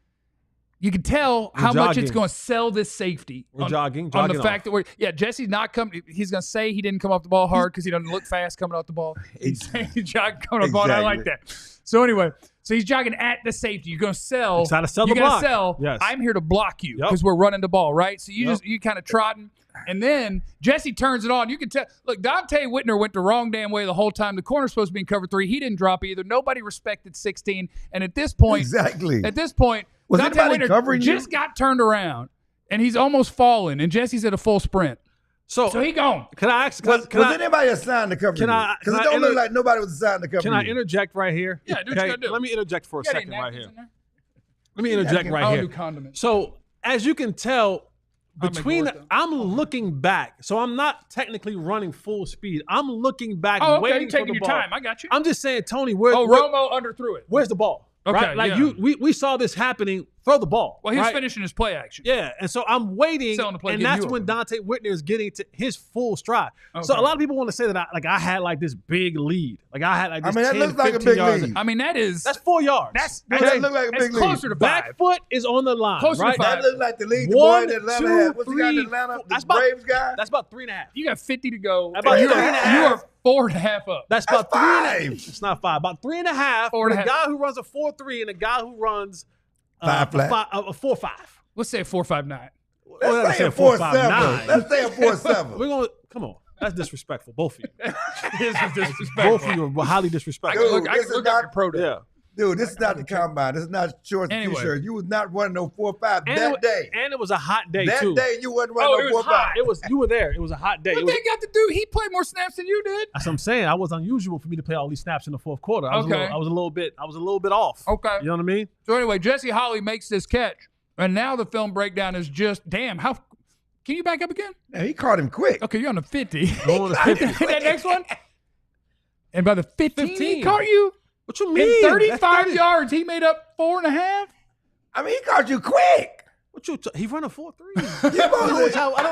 You can tell how much it's going to sell this safety. We're jogging on the fact that Jesse's not coming. He's going to say he didn't come off the ball hard because he doesn't look fast coming off the ball. He's saying he's jogging coming off the ball. And I like that. So anyway, he's jogging at the safety. You're going to sell. He's trying to sell the block. Yes. I'm here to block you because we're running the ball, right? So you kind of trotting. And then Jesse turns it on. You can tell. Look, Dante Whitner went the wrong damn way the whole time. The corner's supposed to be in cover 3. He didn't drop either. Nobody respected 16. And at this point, Was Dante anybody Whitner covering you? just got turned around, and he's almost falling, and Jesse's at a full sprint. So he gone. Can I ask? Was anybody assigned to cover you? Because it don't look like nobody was assigned to cover you. Can I interject right here? Yeah, do what you gotta do. Let me interject for a second right here. Let me I'll interject right do here. condiments. So as you can tell, I'm looking back, so I'm not technically running full speed. I'm looking back, waiting you're for taking the your ball. time. I got you. I'm just saying, Tony, Romo underthrew it. Where's the ball? Okay, right? Like yeah. we saw this happening. Throw the ball. Well, he was right? finishing his play action. Yeah, and so I'm waiting, Selling the play, and getting that's you when over. Dante Whitner is getting to his full stride. Okay. So a lot of people want to say that I had like this big lead. Like I had like this 10, that looks like a 15 big yards. lead. I mean, that's 4 yards. That look like a big lead. closer to 5. Back foot is on the line. Closer to right? 5. That looks like the lead the One, boy in Atlanta two, had. What's the guy in three, Atlanta? four. The Braves guy? That's about 3.5. You got 50 to go. About you 3.5. are 4.5 up. That's about That's 3.5. five. It's not 5. About 3.5. 4.5. For the guy who runs a 4.3 and the guy who runs Five flat. a 4.5. Let's say a 4.59. Let's say a 4.7. Let's say a 4.7. We're going. Come on. That's disrespectful. Both of you. This is disrespectful. Both of you are highly disrespectful. Dude, I this can is look not- up your pro day. Yeah. Dude, this is not the combine. This is not shorts and Anyway. t-shirts. You was not running no 4.5 And that day. And it was a hot day That too. day you wasn't running Oh, no it was 4.5. hot. It was. You were there. It was a hot day. What It was, they got to do? He played more snaps than you did. that's what I'm saying. I was unusual for me to play all these snaps in the fourth quarter. I was Okay. a little bit off. Okay. You know what I mean? So anyway, Jesse Holley makes this catch, and now the film breakdown is just, damn, how – can you back up again? Yeah, he caught him quick. Okay, you're on the 50. Going on the 50. That next one? And by the 15, he 15. caught you? What you In mean? 35 That's 30. yards, he made up 4.5? I mean, he caught you quick. What you? He run a 4.3. You I don't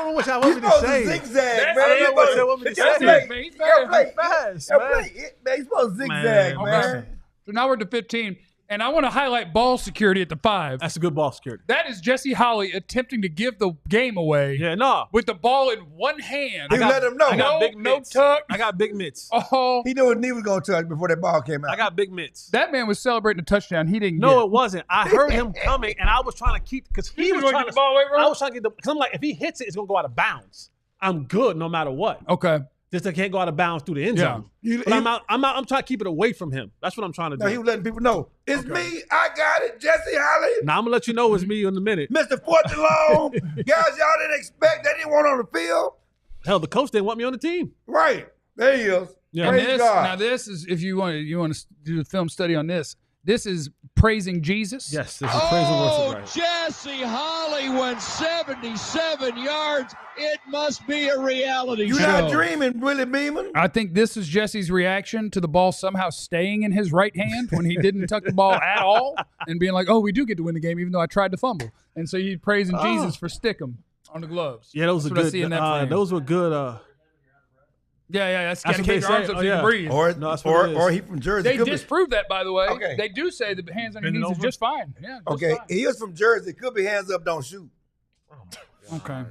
know what y'all want You me to supposed to say. zigzag, That's man. it. You What supposed y'all want me to to- say? play. Man, he's Yeah, play. Fast, Yeah, man. play. Man, he's supposed to Man. zigzag, Okay. man. So now we're at the 15, and I want to highlight ball security at the 5. That's a good ball security. That is Jesse Holley attempting to give the game away Yeah, no. with the ball in one hand. He let him know. I got No- big no mitts. tuck. I got big mitts. Oh, He knew his knee was going to touch before that ball came out. I got big mitts. that man was celebrating a touchdown. He didn't No, get. it wasn't. I heard him coming, and I was trying to keep because he You was wanna trying get to. the ball away, bro? I was trying to get the because I'm like, if he hits it, it's gonna go out of bounds. I'm good no matter what. Okay. Just I can't go out of bounds through the end Yeah. zone. You- But I'm out. I'm trying to keep it away from him. That's what I'm trying to do. No, he was letting people know. It's me. I got it. Jesse Holley. Now I'm gonna let you know it's me in a minute. Mr. Fourth and Long. Guys y'all didn't expect. They didn't want on the field. Hell, the coach didn't want me on the team. Right. There he is. Yeah. And Praise this, God. now this is if you want to do a film study on this. This is praising Jesus. Yes, this is praise and worship. Right. Jesse Holley went 77 yards. It must be a reality You're show. not dreaming, Willie Beeman. I think this is Jesse's reaction to the ball somehow staying in his right hand when he didn't tuck the ball at all and being like, oh, we do get to win the game even though I tried to fumble. And so he's praising Jesus for stickum on the gloves. Yeah, those That's were what I see in good. that frame. Those were good. That's That's gotta what keep they your arms say. up Oh, so you yeah. can breathe. Or he from Jersey. They Could be- disproved that, by the way. Okay. They do say the hands on your Bending knees is over? just fine. Yeah, just Okay, fine. he is from Jersey. Could be hands up, don't shoot. Okay.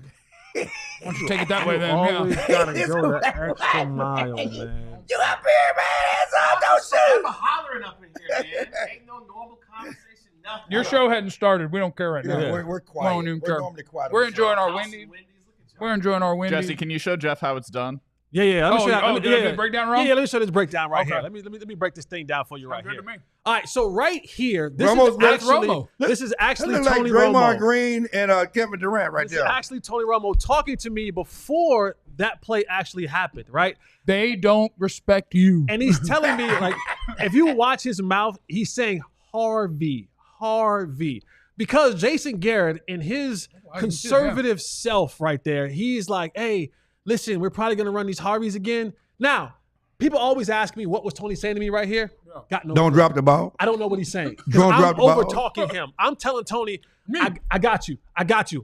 Why don't you take it that way then? Always Yeah. gotta go that extra mile, man. You up here, man? Hands up, don't shoot. hollering up in here, man. Ain't no normal conversation, nothing. Your show hadn't started. We don't care right now. Yeah, we're We quiet. don't even We're care. normally quiet. We're on the show. enjoying our Wendy. We're enjoying our Wendy. Jesse, can you show Jeff how it's done? Yeah. Let me show you. did I do the breakdown wrong? Yeah, let me show this breakdown right Okay. here. Let me break this thing down for you right Sounds here. good to me. All right, so right here, this Romo's is next. actually Romo. this is That actually look like Tony Draymond Romo. Green and Kevin Durant right This is there. actually Tony Romo talking to me before that play actually happened, right? They don't respect you. And he's telling me, like, if you watch his mouth, he's saying Harvey. Because Jason Garrett in his I can see that, conservative self right there, he's like, hey, listen, we're probably going to run these Harveys again. Now, people always ask me, what was Tony saying to me right here? Got no Don't clue. drop the ball. I don't know what he's saying. 'Cause Don't I'm drop the ball. over talking him. I'm telling Tony, I got you.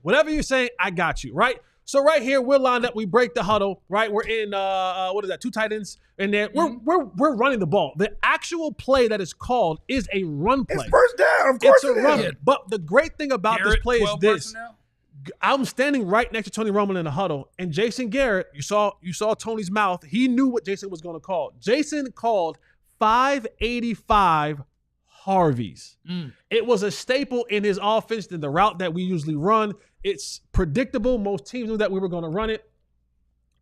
Whatever you're saying, I got you, right? So right here, we're lined up. We break the huddle, right? We're in, what is that, 2 tight ends? And then we're running the ball. The actual play that is called is a run play. It's first down. Of course It's a it run. is. But the great thing about Garrett, this play is 12 this. personnel? I'm standing right next to Tony Romo in the huddle, and Jason Garrett, you saw Tony's mouth. He knew what Jason was going to call. Jason called 585 Harveys. It was a staple in his offense, in the route that we usually run. It's predictable. Most teams knew that we were going to run it.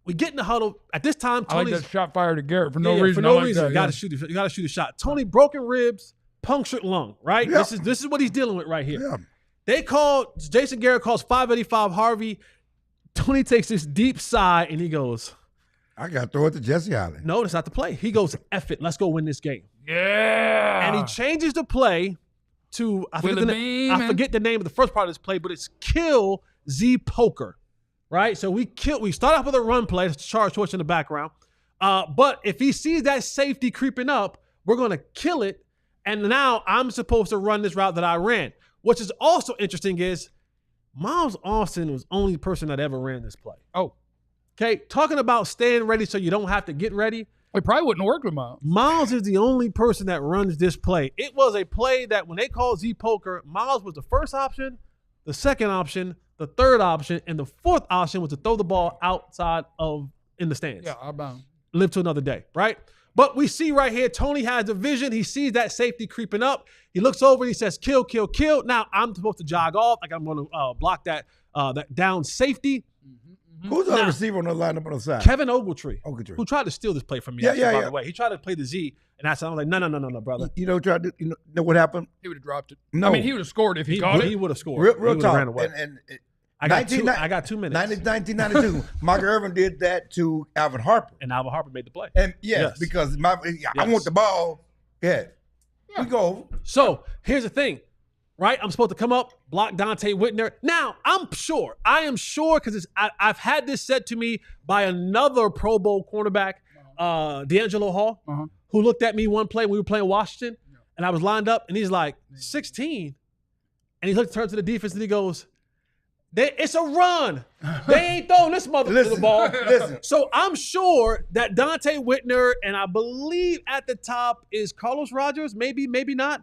We get in the huddle. At this time, I like Tony's that shot fired at Garrett for no reason. For no I like reason. that, You got to shoot a shot. Tony, broken ribs, punctured lung, right? Yeah. This is what he's dealing with right here. Yeah. Jason Garrett calls 585 Harvey. Tony takes this deep sigh and he goes, I got to throw it to Jesse Allen. no, that's not the play. He goes, F it, let's go win this game. Yeah. And he changes the play to, I forget the name of the first part of this play, but it's kill Z Poker, right? So we start off with a run play, Charles Schwartz in the background. But if he sees that safety creeping up, we're going to kill it. And now I'm supposed to run this route that I ran. Which is also interesting is Miles Austin was the only person that ever ran this play. Oh. Okay, talking about staying ready so you don't have to get ready. It probably wouldn't have worked with Miles. Miles is the only person that runs this play. It was a play that when they called Z Poker, Miles was the first option, the second option, the third option, and the fourth option was to throw the ball outside in the stands. Yeah, I'm bound. Live to another day, right? But we see right here, Tony has the vision. He sees that safety creeping up. He looks over and he says, kill, kill, kill. Now I'm supposed to jog off. Like I'm going to block that down safety. Who's the other receiver on the line up on the side? Kevin Ogletree, Ogletree. who tried to steal this play from me. Yeah, actually, yeah, by yeah. the way. He tried to play the Z, and I said, I'm like, no, brother. You know what happened? He would have dropped it. No. I mean, he would have scored if he caught He it. would have scored. Real He would've talk. ran away. And I got 2 minutes. 1992, Michael Irvin did that to Alvin Harper. And Alvin Harper made the play. And yes. Because I want the ball. Yeah. We go. So here's the thing, right? I'm supposed to come up, block Dante Whitner. Now, I am sure, because I've had this said to me by another Pro Bowl cornerback, D'Angelo Hall, who looked at me one play when we were playing Washington, and I was lined up, and he's like, 16. And he turns to the defense, and he goes, it's a run. They ain't throwing this motherfucker the ball. Listen. So I'm sure that Dante Whitner, and I believe at the top is Carlos Rogers, maybe not.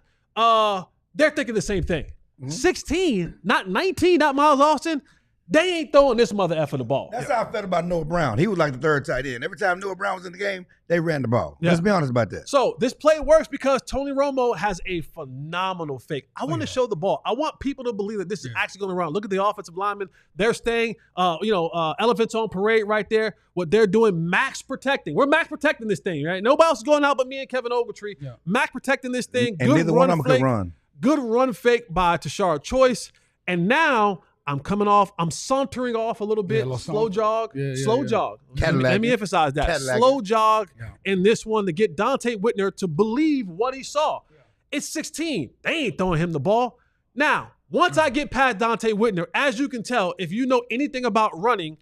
They're thinking the same thing. 16, not 19, not Miles Austin. They ain't throwing this mother effer the ball. That's how I felt about Noah Brown. He was like the third tight end. Every time Noah Brown was in the game, they ran the ball. Yeah. Let's be honest about that. So this play works because Tony Romo has a phenomenal fake. I want to show the ball. I want people to believe that this is actually going to run. Look at the offensive linemen. They're staying, elephants on parade right there. What they're doing, max protecting. We're max protecting this thing, right? Nobody else is going out but me and Kevin Ogletree. Yeah. Max protecting this thing. And good neither run one of them fake. could run. Good run fake by Tashard Choice. And now I'm coming off. I'm sauntering off a little bit. Slow jog. Jog. Let me emphasize that. Cadillac. Slow jog in this one to get Dante Whitner to believe what he saw. It's 16. They ain't throwing him the ball. Now, once I get past Dante Whitner, as you can tell, if you know anything about running,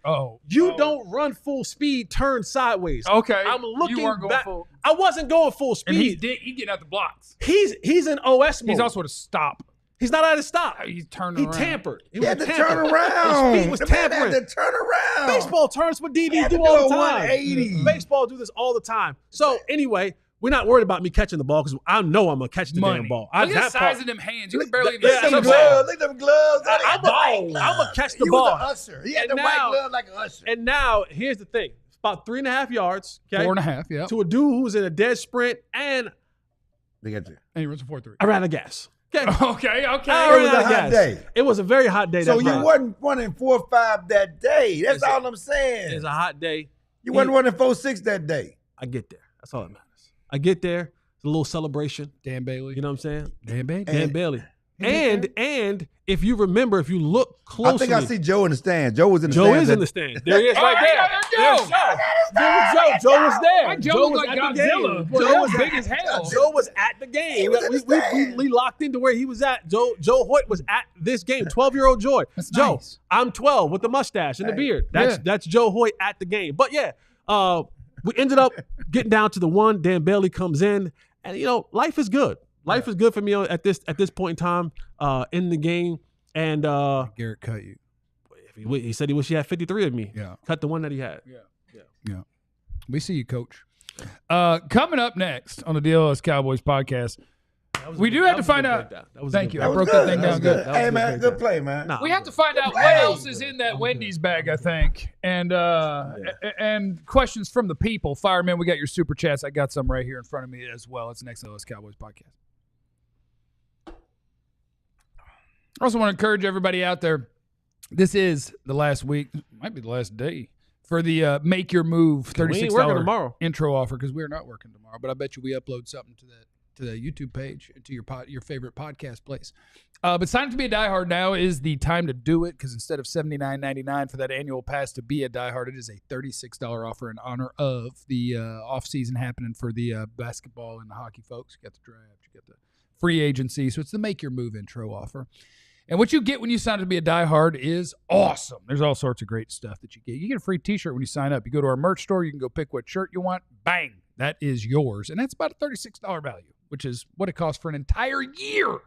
you don't run full speed, turn sideways. Okay. I'm looking you weren't going back. full. I wasn't going full speed. And he's getting out the blocks. He's in OS mode. He's also at a stop. He's not at a stop. He's turning He around. tampered. He had to tampered. turn around. His feet was The man tampering. had to turn around. Baseball turns what DBs had to do all do the a time. 180. Baseball do this all the time. So anyway, we're not worried about me catching the ball because I know I'm gonna catch the damn ball. Look at the size of them hands. You can barely even Yeah, see Look them. at them gloves. I'm gonna catch the He ball. was an usher. He had the white glove like an usher. And now here's the thing: it's about 3.5 yards. Okay? 4.5, yeah. To a dude who's in a dead sprint, and They got you. And he runs a 4.3. I ran out of gas. Okay. Okay. I It was ran a out of hot gas. day. It was a very hot day. So that you day. wasn't running 4.5 that day. That's It's all I'm saying. It's a hot day. You wasn't running 4.6 that day. I get there. That's all that matters. I get there. It's a little celebration. Dan Bailey. You know what I'm saying? Dan Bailey. Dan Bailey. And if you remember, if you look closely, I think I see Joe in the stand. Joe was in the Joe stand. is in the stand. There he is, right hey, there. there's There's Joe. There's Joe. Joe was there. That Joe looked was like at the Godzilla. game. Boy, Joe that was big as hell. Joe was at the game. He was in the stand. We locked into where he was at. Joe Hoyt was at this game. 12-year-old Joy. That's Joe, nice. I'm 12 with the mustache and the beard. That's Joe Hoyt at the game. But yeah, we ended up getting down to the one. Dan Bailey comes in, and you know, life is good. Life is good for me at this point in time in the game. And Garrett cut you. he said he wished he had 53 of me. Yeah. Cut the one that he had. Yeah. We see you, Coach. Coming up next on the DLLS Cowboys podcast, we do have to find out. Thank you. I broke that thing down good. Hey, man, good play, man. We have to find out what else is in that Wendy's bag, I think, and questions from the people. Fireman, we got your super chats. I got some right here in front of me as well. It's next DLLS Cowboys podcast. I also want to encourage everybody out there. This is the last week, might be the last day, for the Make Your Move $36 intro offer, because we're not working tomorrow. But I bet you we upload something to the YouTube page, to your favorite podcast place. But sign up to be a diehard now is the time to do it, because instead of $79.99 for that annual pass to be a diehard, it is a $36 offer in honor of the off season happening for the basketball and the hockey folks. You got the draft, you got the free agency, so it's the Make Your Move intro offer. And what you get when you sign up to be a diehard is awesome. There's all sorts of great stuff that you get. You get a free t-shirt when you sign up. You go to our merch store, you can go pick what shirt you want. Bang, that is yours. And that's about a $36 value, which is what it costs for an entire year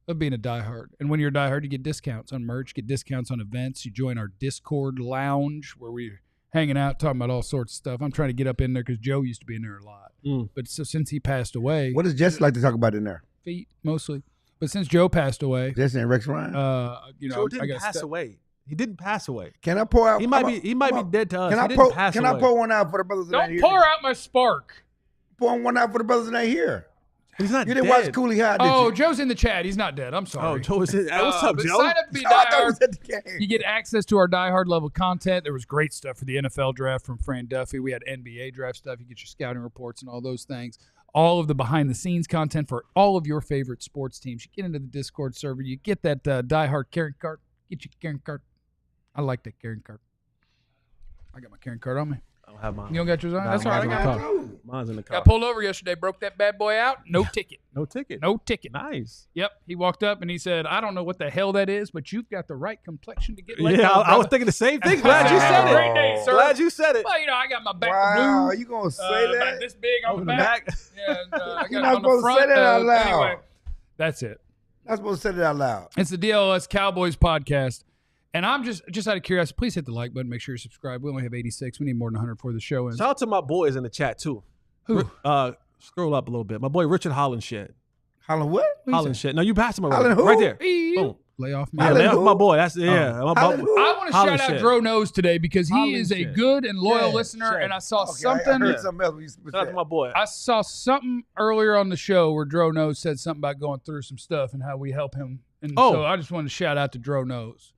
of being a diehard. And when you're a diehard, you get discounts on merch, get discounts on events. You join our Discord lounge where we're hanging out, talking about all sorts of stuff. I'm trying to get up in there because Joe used to be in there a lot. But so since he passed away. What does Jesse like to talk about in there? Feet, mostly. But since Joe passed away, Jesse and Rex Ryan. Joe didn't pass away. He didn't pass away. Can I pour out? He might be dead to us. Can I pour one out for the brothers that ain't here? Don't pour out my spark. Pour one out for the brothers that ain't here. He's not. You didn't watch Cooley High, did you? Oh, Joe's in the chat. He's not dead. I'm sorry. Oh, Joe is in. What's up, Joe? Sign up to be I thought he diehard. was at the game. You get access to our diehard level content. There was great stuff for the NFL draft from Fran Duffy. We had NBA draft stuff. You get your scouting reports and all those things. All of the behind-the-scenes content for all of your favorite sports teams. You get into the Discord server. You get that diehard Karen card. Get your Karen card. I like that Karen card. I got my Karen card on me. I don't have mine. You don't got yours on? That's all right. I got it. Mine's in the car. Got pulled over yesterday. Broke that bad boy out. No ticket. No ticket. No ticket. Nice. Yep. He walked up and he said, I don't know what the hell that is, but you've got the right complexion to get let Yeah, go, I was thinking the same thing. Glad you said it. Great day, sir. Glad you said it. Well, you know, I got my back Wow, blue. you gonna say About that? this big on the back. Yeah, and, I got You're it not on the supposed to front. say that out loud. Anyway, that's it. Not supposed to say that out loud. It's the DLLS Cowboys podcast. And I'm just out of curiosity, please hit the like button. Make sure you're subscribed. We only have 86. We need more than 100 before the show ends. Shout out to my boys in the chat too. Who? Scroll up a little bit. My boy Richard Hollenshed. Holland what? Hollenshed. No, you passed him Holland already. who? Right there. Boom. Lay off me. Yeah, lay off my boy. That's Holland who? I want to shout out Hollenshed. Dro Nose today because he is a Hollenshed. good and loyal Yeah, listener. sure. And I saw Okay, something. I heard something else when you Shout out to my boy. I saw something earlier on the show where Dro Nose said something about going through some stuff and how we help him. And so I just wanted to shout out to Dro Nose.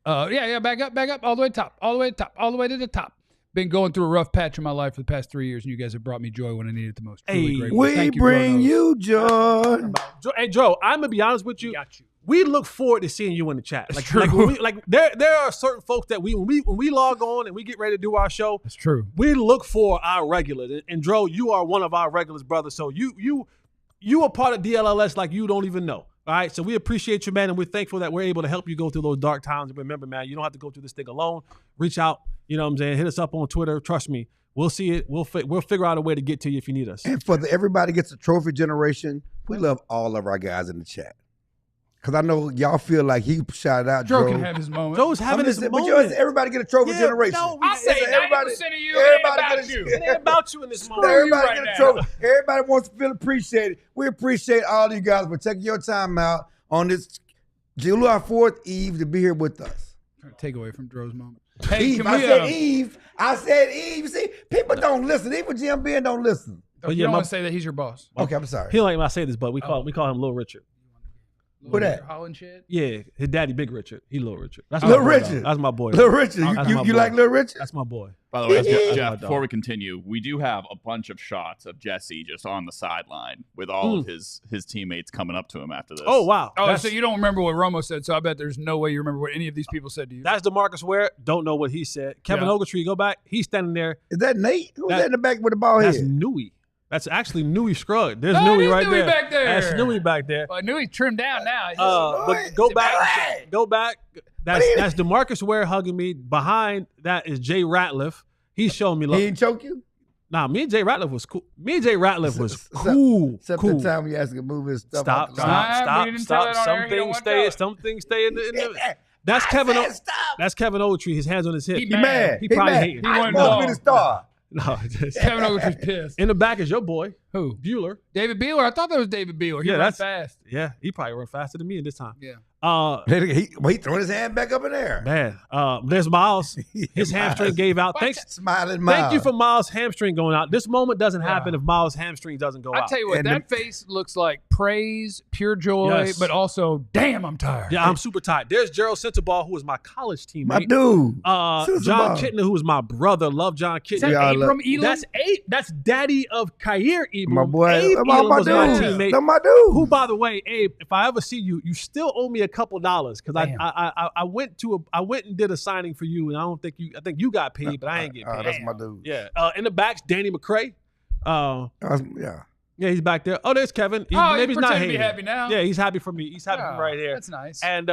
Back up, all the way to the top. Been going through a rough patch in my life for the past 3 years, and you guys have brought me joy when I needed it the most. Truly grateful. We Thank you, bring Dro Nose. you joy. Hey, Joe, I'm gonna be honest with you. Got you. We look forward to seeing you in the chat. Like, true. There are certain folks that when we log on and we get ready to do our show, That's true. we look for our regulars. And Dro, you are one of our regulars, brother. So you you are part of DLLS like you don't even know. All right, so we appreciate you, man, and we're thankful that we're able to help you go through those dark times. And remember, man, you don't have to go through this thing alone. Reach out, you know what I'm saying? Hit us up on Twitter. Trust me, we'll see it. We'll figure out a way to get to you if you need us. And for everybody gets a trophy generation, we love all of our guys in the chat. Because I know y'all feel like he shouted out Joe Joe. can have his moment. Joe's having his But moment. everybody get a trophy generation. No, I say 90% of you, it ain't about you. it ain't about you in this moment. Everybody right get a now. trophy. Everybody wants to feel appreciated. We appreciate all of you guys for taking your time out on this July 4th Eve to be here with us. Trying to take away from Joe's moment. Eve, I said Eve. See, people don't listen. Even Jim Ben don't listen. You don't want to say that he's your boss. Okay, I'm sorry. He don't like when I say this, but we call him Little Richard. Who that? Holland shit? Yeah, his daddy, Big Richard. He Little Richard. That's Little my boy, Richard. though. That's my boy. Little Richard. That's my You boy. like Little Richard? That's my boy. By the way, Yeah. Jeff, before we continue, we do have a bunch of shots of Jesse just on the sideline with all of his teammates coming up to him after this. Oh, wow. Oh, so you don't remember what Romo said, so I bet there's no way you remember what any of these people said to you. That's DeMarcus Ware. Don't know what he said. Kevin Ogletree, go back. He's standing there. Is that Nate? Who's that in the back with the ball That's head? Newey. That's actually Newey Scruggs. There's Oh, Newey there's right Newey there. back there. That's Newey back there. Well, I knew he trimmed down now. But go back. Go back. That's DeMarcus Ware hugging me. Behind that is Jay Ratliff. He's showing me love. He didn't choke you? Nah, me and Jay Ratliff was cool. Me and Jay Ratliff was cool. Except cool. the time you asked him to move his stuff Stop. out the line. Some things stay in the That's Kevin. That's Kevin Ogletree. His hands on his hip. He He mad. He probably mad. hating. I supposed to be the star. No, Kevin Ogletree's pissed. in the back is your boy Who? Bueller. David Beeler? I thought that was David Beeler. He ran fast. Yeah, he probably run faster than me in this time. Yeah. He throwing his hand back up in there. Man, there's Miles. His hamstring gave out. Smiling Miles. Thank you for Miles' hamstring going out. This moment doesn't happen if Miles' hamstring doesn't go out. I tell you what, And that face looks like praise, pure joy, Yes. but also, damn, I'm tired. Yeah, I'm super tired. There's Gerald Centerball, who was my college teammate. My dude. John Kittner, who was my brother. Love John Kittner. Is that Yeah, Abram Elam? That's daddy of Kair Ebram. My boy. Abe my Elam was my dude. teammate. That's my dude. Who, by the way, Abe, if I ever see you, you still owe me a couple dollars because I went and did a signing for you, and I think you got paid, but I ain't getting paid. That's my dude. Yeah. In the back's Danny McCray. Yeah. Yeah, he's back there. Oh, there's Kevin. Maybe he's not hating. to be happy now. Yeah, he's happy for me. He's happy for me right here. That's nice. And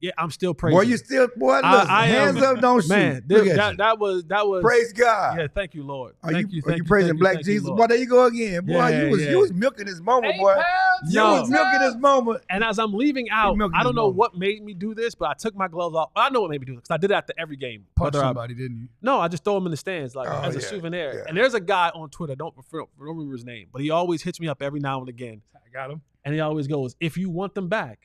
yeah, I'm still praising. Boy, you still, boy, listen, hands up, don't shoot. Man, Look at you. that was Praise God. Yeah, thank you, Lord. Are Thank you thank praising thank Black thank Jesus? Lord. Boy, there you go again. Boy, Yeah, you was milking this moment, 8 boy. pounds? You was milking this moment. And as I'm leaving out, milking I this don't know moment. what made me do this, but I took my gloves off. I know what made me do this because I did it after every game. Punch Whether I- somebody, didn't you? No, I just throw them in the stands like Oh, as a yeah, souvenir. yeah. And there's a guy on Twitter, don't remember his name, but he always hits me up every now and again. I got him. And he always goes, if you want them back,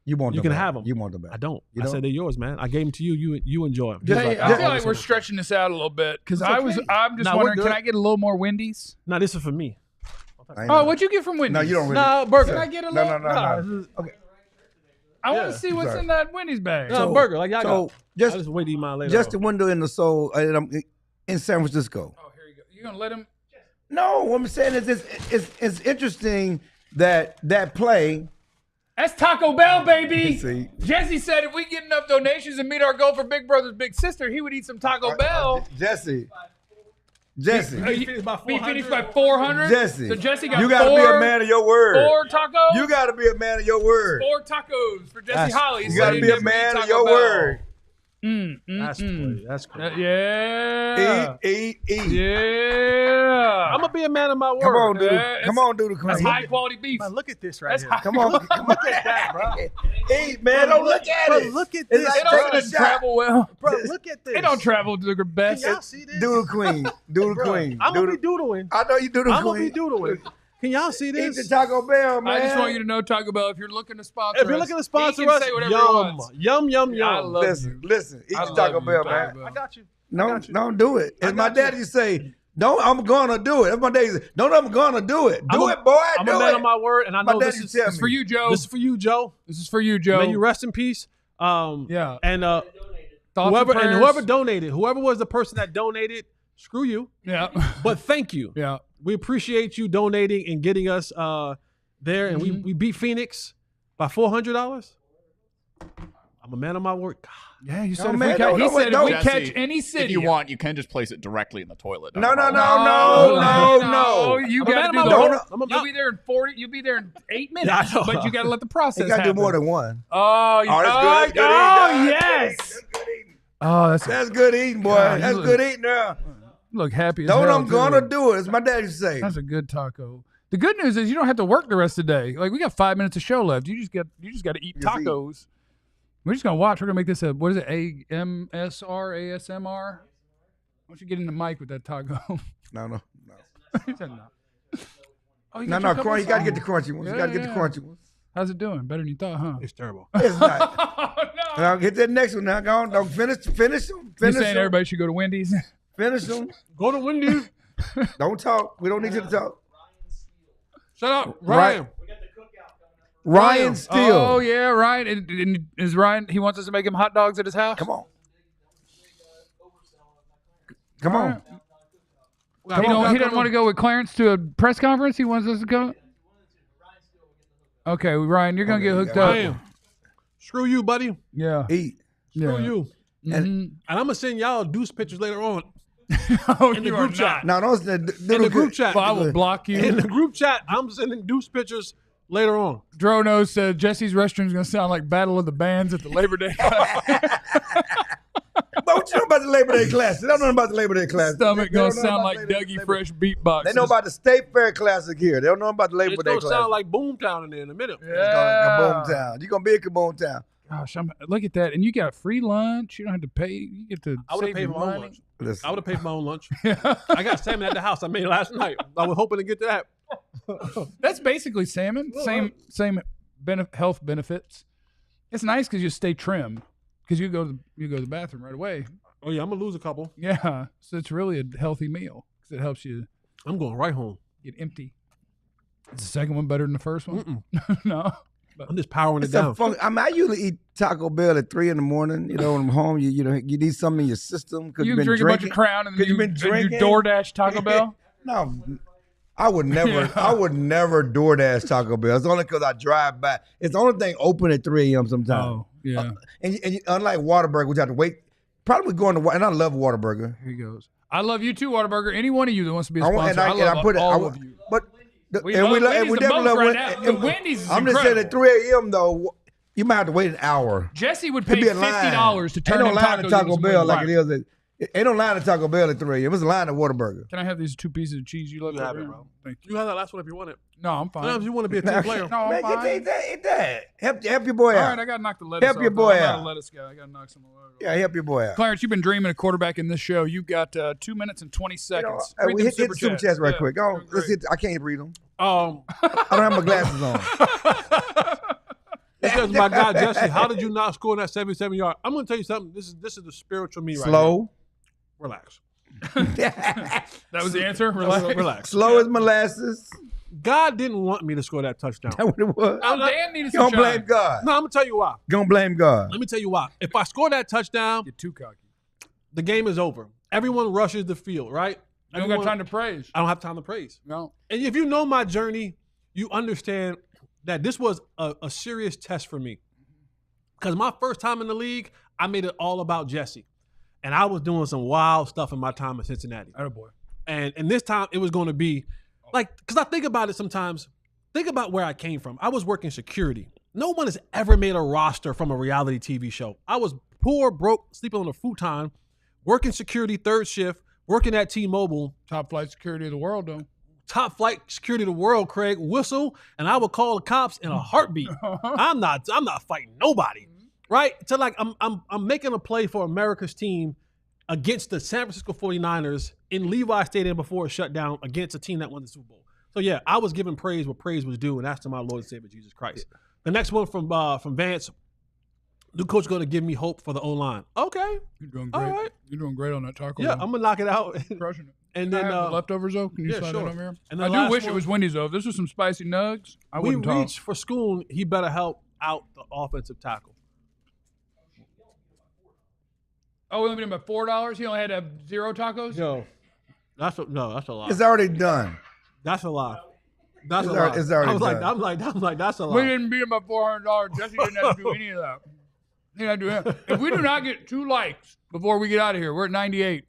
You want you them can back. have them. You want them back. I don't. You I don't? said they're yours, man. I gave them to you. You enjoy them. Hey, I feel like we're stretching this out a little bit because I'm just Nah, we're wondering, good. can I get a little more Wendy's? No, this is for me. I ain't Oh, know. what'd you get from Wendy's? No, you don't really. No, burger. Can I get a No, little? no, no, no. this is- Okay. I want Yeah. to see what's Sorry. in that Wendy's bag. No, burger. Like y'all So got. I just wait to eat mine later. just the window in the soul in San Francisco. Oh, here you go. You gonna let him? No, what I'm saying is it's interesting that play. That's Taco Bell, baby. See. Jesse said if we get enough donations and meet our goal for Big Brother's Big Sister, he would eat some Taco Bell. Jesse. We finished by 400. Jesse. So Jesse got you gotta be a man of your word. 4 tacos. You gotta be a man of your word. 4 tacos for Jesse Holley. You gotta be a man of your word. That's crazy. That's crazy. Yeah. Eat. Yeah. I'm gonna be a man of my word. Come on, dude. Yeah, Come on, dude. That's high quality beef. Man, look at this right That's here. high Come on. Look at that, bro. Eat, man. Don't look at Bro, it. look at It's this. like It taking a doesn't shot. travel well. Bro, look at this. It don't travel to the best. Can y'all see this? Doodle queen. Doodle queen. I'm gonna be doodling. I know you doodle I'm queen. gonna be doodling. Can y'all see Eat this? the Taco Bell, man. I just want you to know, Taco Bell, if you're looking to sponsor If you're us, looking to sponsor he can us, say whatever he yum, wants. yum, yum, I yum. love Listen. Eat I the love Taco you, Bell, Taco man. Bell. I got you. No, don't do it. As my daddy used to say, don't. I'm gonna do it. That's my daddy. Don't. I'm gonna do it. Do it, boy. I'm do a man it. of my word, and I My know daddy this is tell This is for you, Joe. this is for you, Joe. This is for you, Joe. May you rest in peace. Yeah. And Thoughts whoever prayers. whoever donated, whoever was the person that donated, screw you. Yeah. But thank you. Yeah. We appreciate you donating and getting us there, and we beat Phoenix by $400. I'm a man of my word. God. Yeah, you No, said man, if we no, catch, no, he said no. if we Jesse, catch any city. If you want, you can just place it directly in the toilet. No. You I'm a got man to of do my the word. whole. You'll be there in 40. You'll be there in 8 minutes. Yeah, I know. But you got to let the process. You got to do happen. more than one. Oh, you, That's good. oh, Eating. yes. That's good eating. Oh, That's good eating, boy. God, you That's look- good eating now. You look happy as Know what hell, I'm gonna too. do it. As my dad used to say. That's a good taco. The good news is you don't have to work the rest of the day. Like we got 5 minutes of show left. You just got to eat Just eat. tacos. We're just gonna watch. We're gonna make this a what is it? ASMR? Why don't you get in the mic with that taco? No. He said no. Oh, you No, got your couple crunch. You got to get the songs? crunchy ones. You Yeah, got to get the yeah. crunchy ones. How's it doing? Better than you thought, huh? It's terrible. It's not. Oh, no. Now get that next one. Now go on. Don't finish them. You Finish saying them. everybody should go to Wendy's? Finish them. Go to Wendy's. Don't talk. We don't need you to talk. Shut up, Right. Ryan. Ryan Steele. Oh yeah, Ryan. And is Ryan? He wants us to make him hot dogs at his house. Come on. Come on. He doesn't want to go with Clarence to a press conference. He wants us to go. Okay, Ryan, you're gonna get hooked up. Ryan. Screw you, buddy. Yeah. Eat. Screw Yeah. you. Mhm. And I'm gonna send y'all deuce pictures later on Oh, in the you group are chat. Now those In the group chat. Well, I will block In you. the group chat, I'm sending deuce pictures later on. Drono said Jesse's restroom's gonna sound like Battle of the Bands at the Labor Day. What you know about the Labor Day Classic? They don't know about the Labor Day Classic. Stomach They gonna don't know sound about like Labor- Dougie Fresh beatbox. They know about the State Fair Classic here. They don't know about the Labor It's Day gonna Classic. sound like Boomtown in there in a minute. It's gonna Kaboom Town. You're gonna be in Kaboom Town. Gosh, look at that, and you got free lunch. You don't have to pay. You get to I would have save paid your for my own money. lunch. Listen. I would have paid for my own lunch. I got salmon at the house I made last night. I was hoping to get to that. That's basically salmon. Same health benefits. It's nice because you stay trim because you go to the bathroom right away. Oh yeah, I'm gonna lose a couple. Yeah, so it's really a healthy meal because it helps you I'm going right home. get empty. Is the second one better than the first one? No. I'm just powering it It's a down. fun, I usually eat Taco Bell at 3 a.m. You know, when I'm home, you need something in your system because You you've been drink a bunch of drinking. Crown and then 'Cause you, you've been and you drinking. DoorDash Taco Bell. No, I would never. Yeah. I would never DoorDash Taco Bell. It's only because I drive by. It's the only thing open at 3 a.m. sometimes. Oh, yeah. And unlike Whataburger, which I have to wait. Probably going to and I love Whataburger. Here he goes. I love you too, Whataburger. Any one of you that wants to be a I sponsor, want, I love all of you. But We love Wendy's the definitely most love right Wendy's. now. The Wendy's is I'm just saying at incredible. 3 a.m. though, you might have to wait an hour. Jesse would Could pay be a line. $50 to turn Ain't no in line tacos at into Taco some Bell Wendy's. like it is. Ain't no line at Taco Bell at 3 a.m. It's a line at Whataburger. Can I have these 2 pieces of cheese you love? You have over it, here? bro. Thank you. You have that last one if you want it. No, I'm fine. Sometimes you want to be a team player. No, I'm Man, fine. eat that. Help your boy All out. right, I got to knock the lettuce Help off. your boy I'm not out. a lettuce guy. I got to knock some off. Yeah, help your boy out. Clarence, you've been dreaming of quarterback in this show. You've got 2 minutes and 20 seconds. We Read them hit the super chats right Yeah, quick. Go on. great. Let's hit. I can't read them. Um, I don't have my glasses on. it says my guy Jesse, how did you not score in that 77-yard? I'm gonna tell you something. This is the spiritual me right Slow. here. Relax. That was the answer? Relax. Relax. Slow as molasses. God didn't want me to score that touchdown. That's what it was. Oh, Dan needed You some don't blame shine. God. No, I'm gonna tell you why. Don't blame God. Let me tell you why. If I score that touchdown, You're too cocky. the game is over. Everyone rushes the field, right? You don't got time to praise. I don't have time to praise. No. And if you know my journey, you understand that this was a serious test for me. Because my first time in the league, I made it all about Jesse. And I was doing some wild stuff in my time in Cincinnati. Attaboy. And this time it was going to be like, because I think about it sometimes, think about where I came from. I was working security. No one has ever made a roster from a reality TV show. I was poor, broke, sleeping on a futon, working security third shift, working at T-Mobile. Top flight security of the world, though. Top flight security of the world, Craig. Whistle, and I would call the cops in a heartbeat. I'm not fighting nobody, right? So like I'm making a play for America's team against the San Francisco 49ers in Levi Stadium before it shut down against a team that won the Super Bowl. So yeah, I was giving praise where praise was due, and that's to my Lord and Savior Jesus Christ. The next one from Vance. New coach going to give me hope for the O-line. Okay, You're doing all great. right. You're doing great on that taco. Yeah, though. I'm gonna knock it out. crushing it. And Can I then have the leftovers though. Can you yeah, slide sure. that over here? And I the do last wish it one- was Wendy's though. If this was some spicy nugs, I we wouldn't talk. reach for Schoon. He better help out the offensive tackle. Oh, we only paid him $4. He only had to have 0 tacos. Yo, that's a lie. It's already done. That's a lie. That's It's a lie. already- it's already I was like, done. I'm like, that's a We lie. didn't beat him by $400. Jesse didn't have to do any of that. If we do not get 2 likes before we get out of here, we're at 98.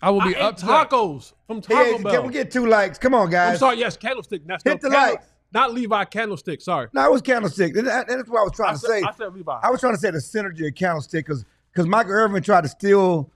I will be I ate upset. tacos from Taco Hey, Bell. can we get 2 likes? Come on, guys. I'm sorry. Yes, candlestick. That's Hit the likes. Not Levi Candlestick. Sorry. No, it was Candlestick. That's what I was trying to say. I said Levi. I was trying to say the synergy of Candlestick because Michael Irvin tried to steal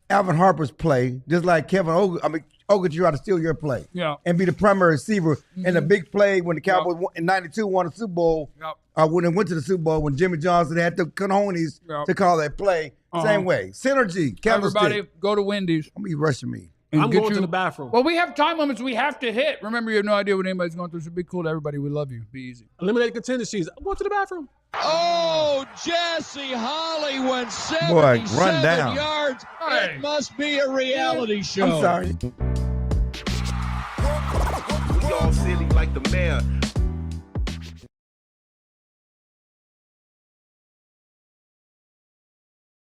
Alvin Harper's play, just like Ogletree tried to steal your play. Yeah. And be the primary receiver. And the big play when the Cowboys in '92 won the Super Bowl, when they went to the Super Bowl, when Jimmy Johnson had the cojones to call that play. Same way. Synergy, Candlestick. Everybody go to Wendy's. I'm going to be rushing me. I'm going to the bathroom. Well, we have time limits we have to hit. Remember, you have no idea what anybody's going through. So be cool to everybody. We love you. Be easy. Eliminated contingencies. I'm going to the bathroom. Oh, Jesse Holley went Boy, run 77 down. yards. Hey. It must be a reality show. I'm sorry. We all silly like the mayor.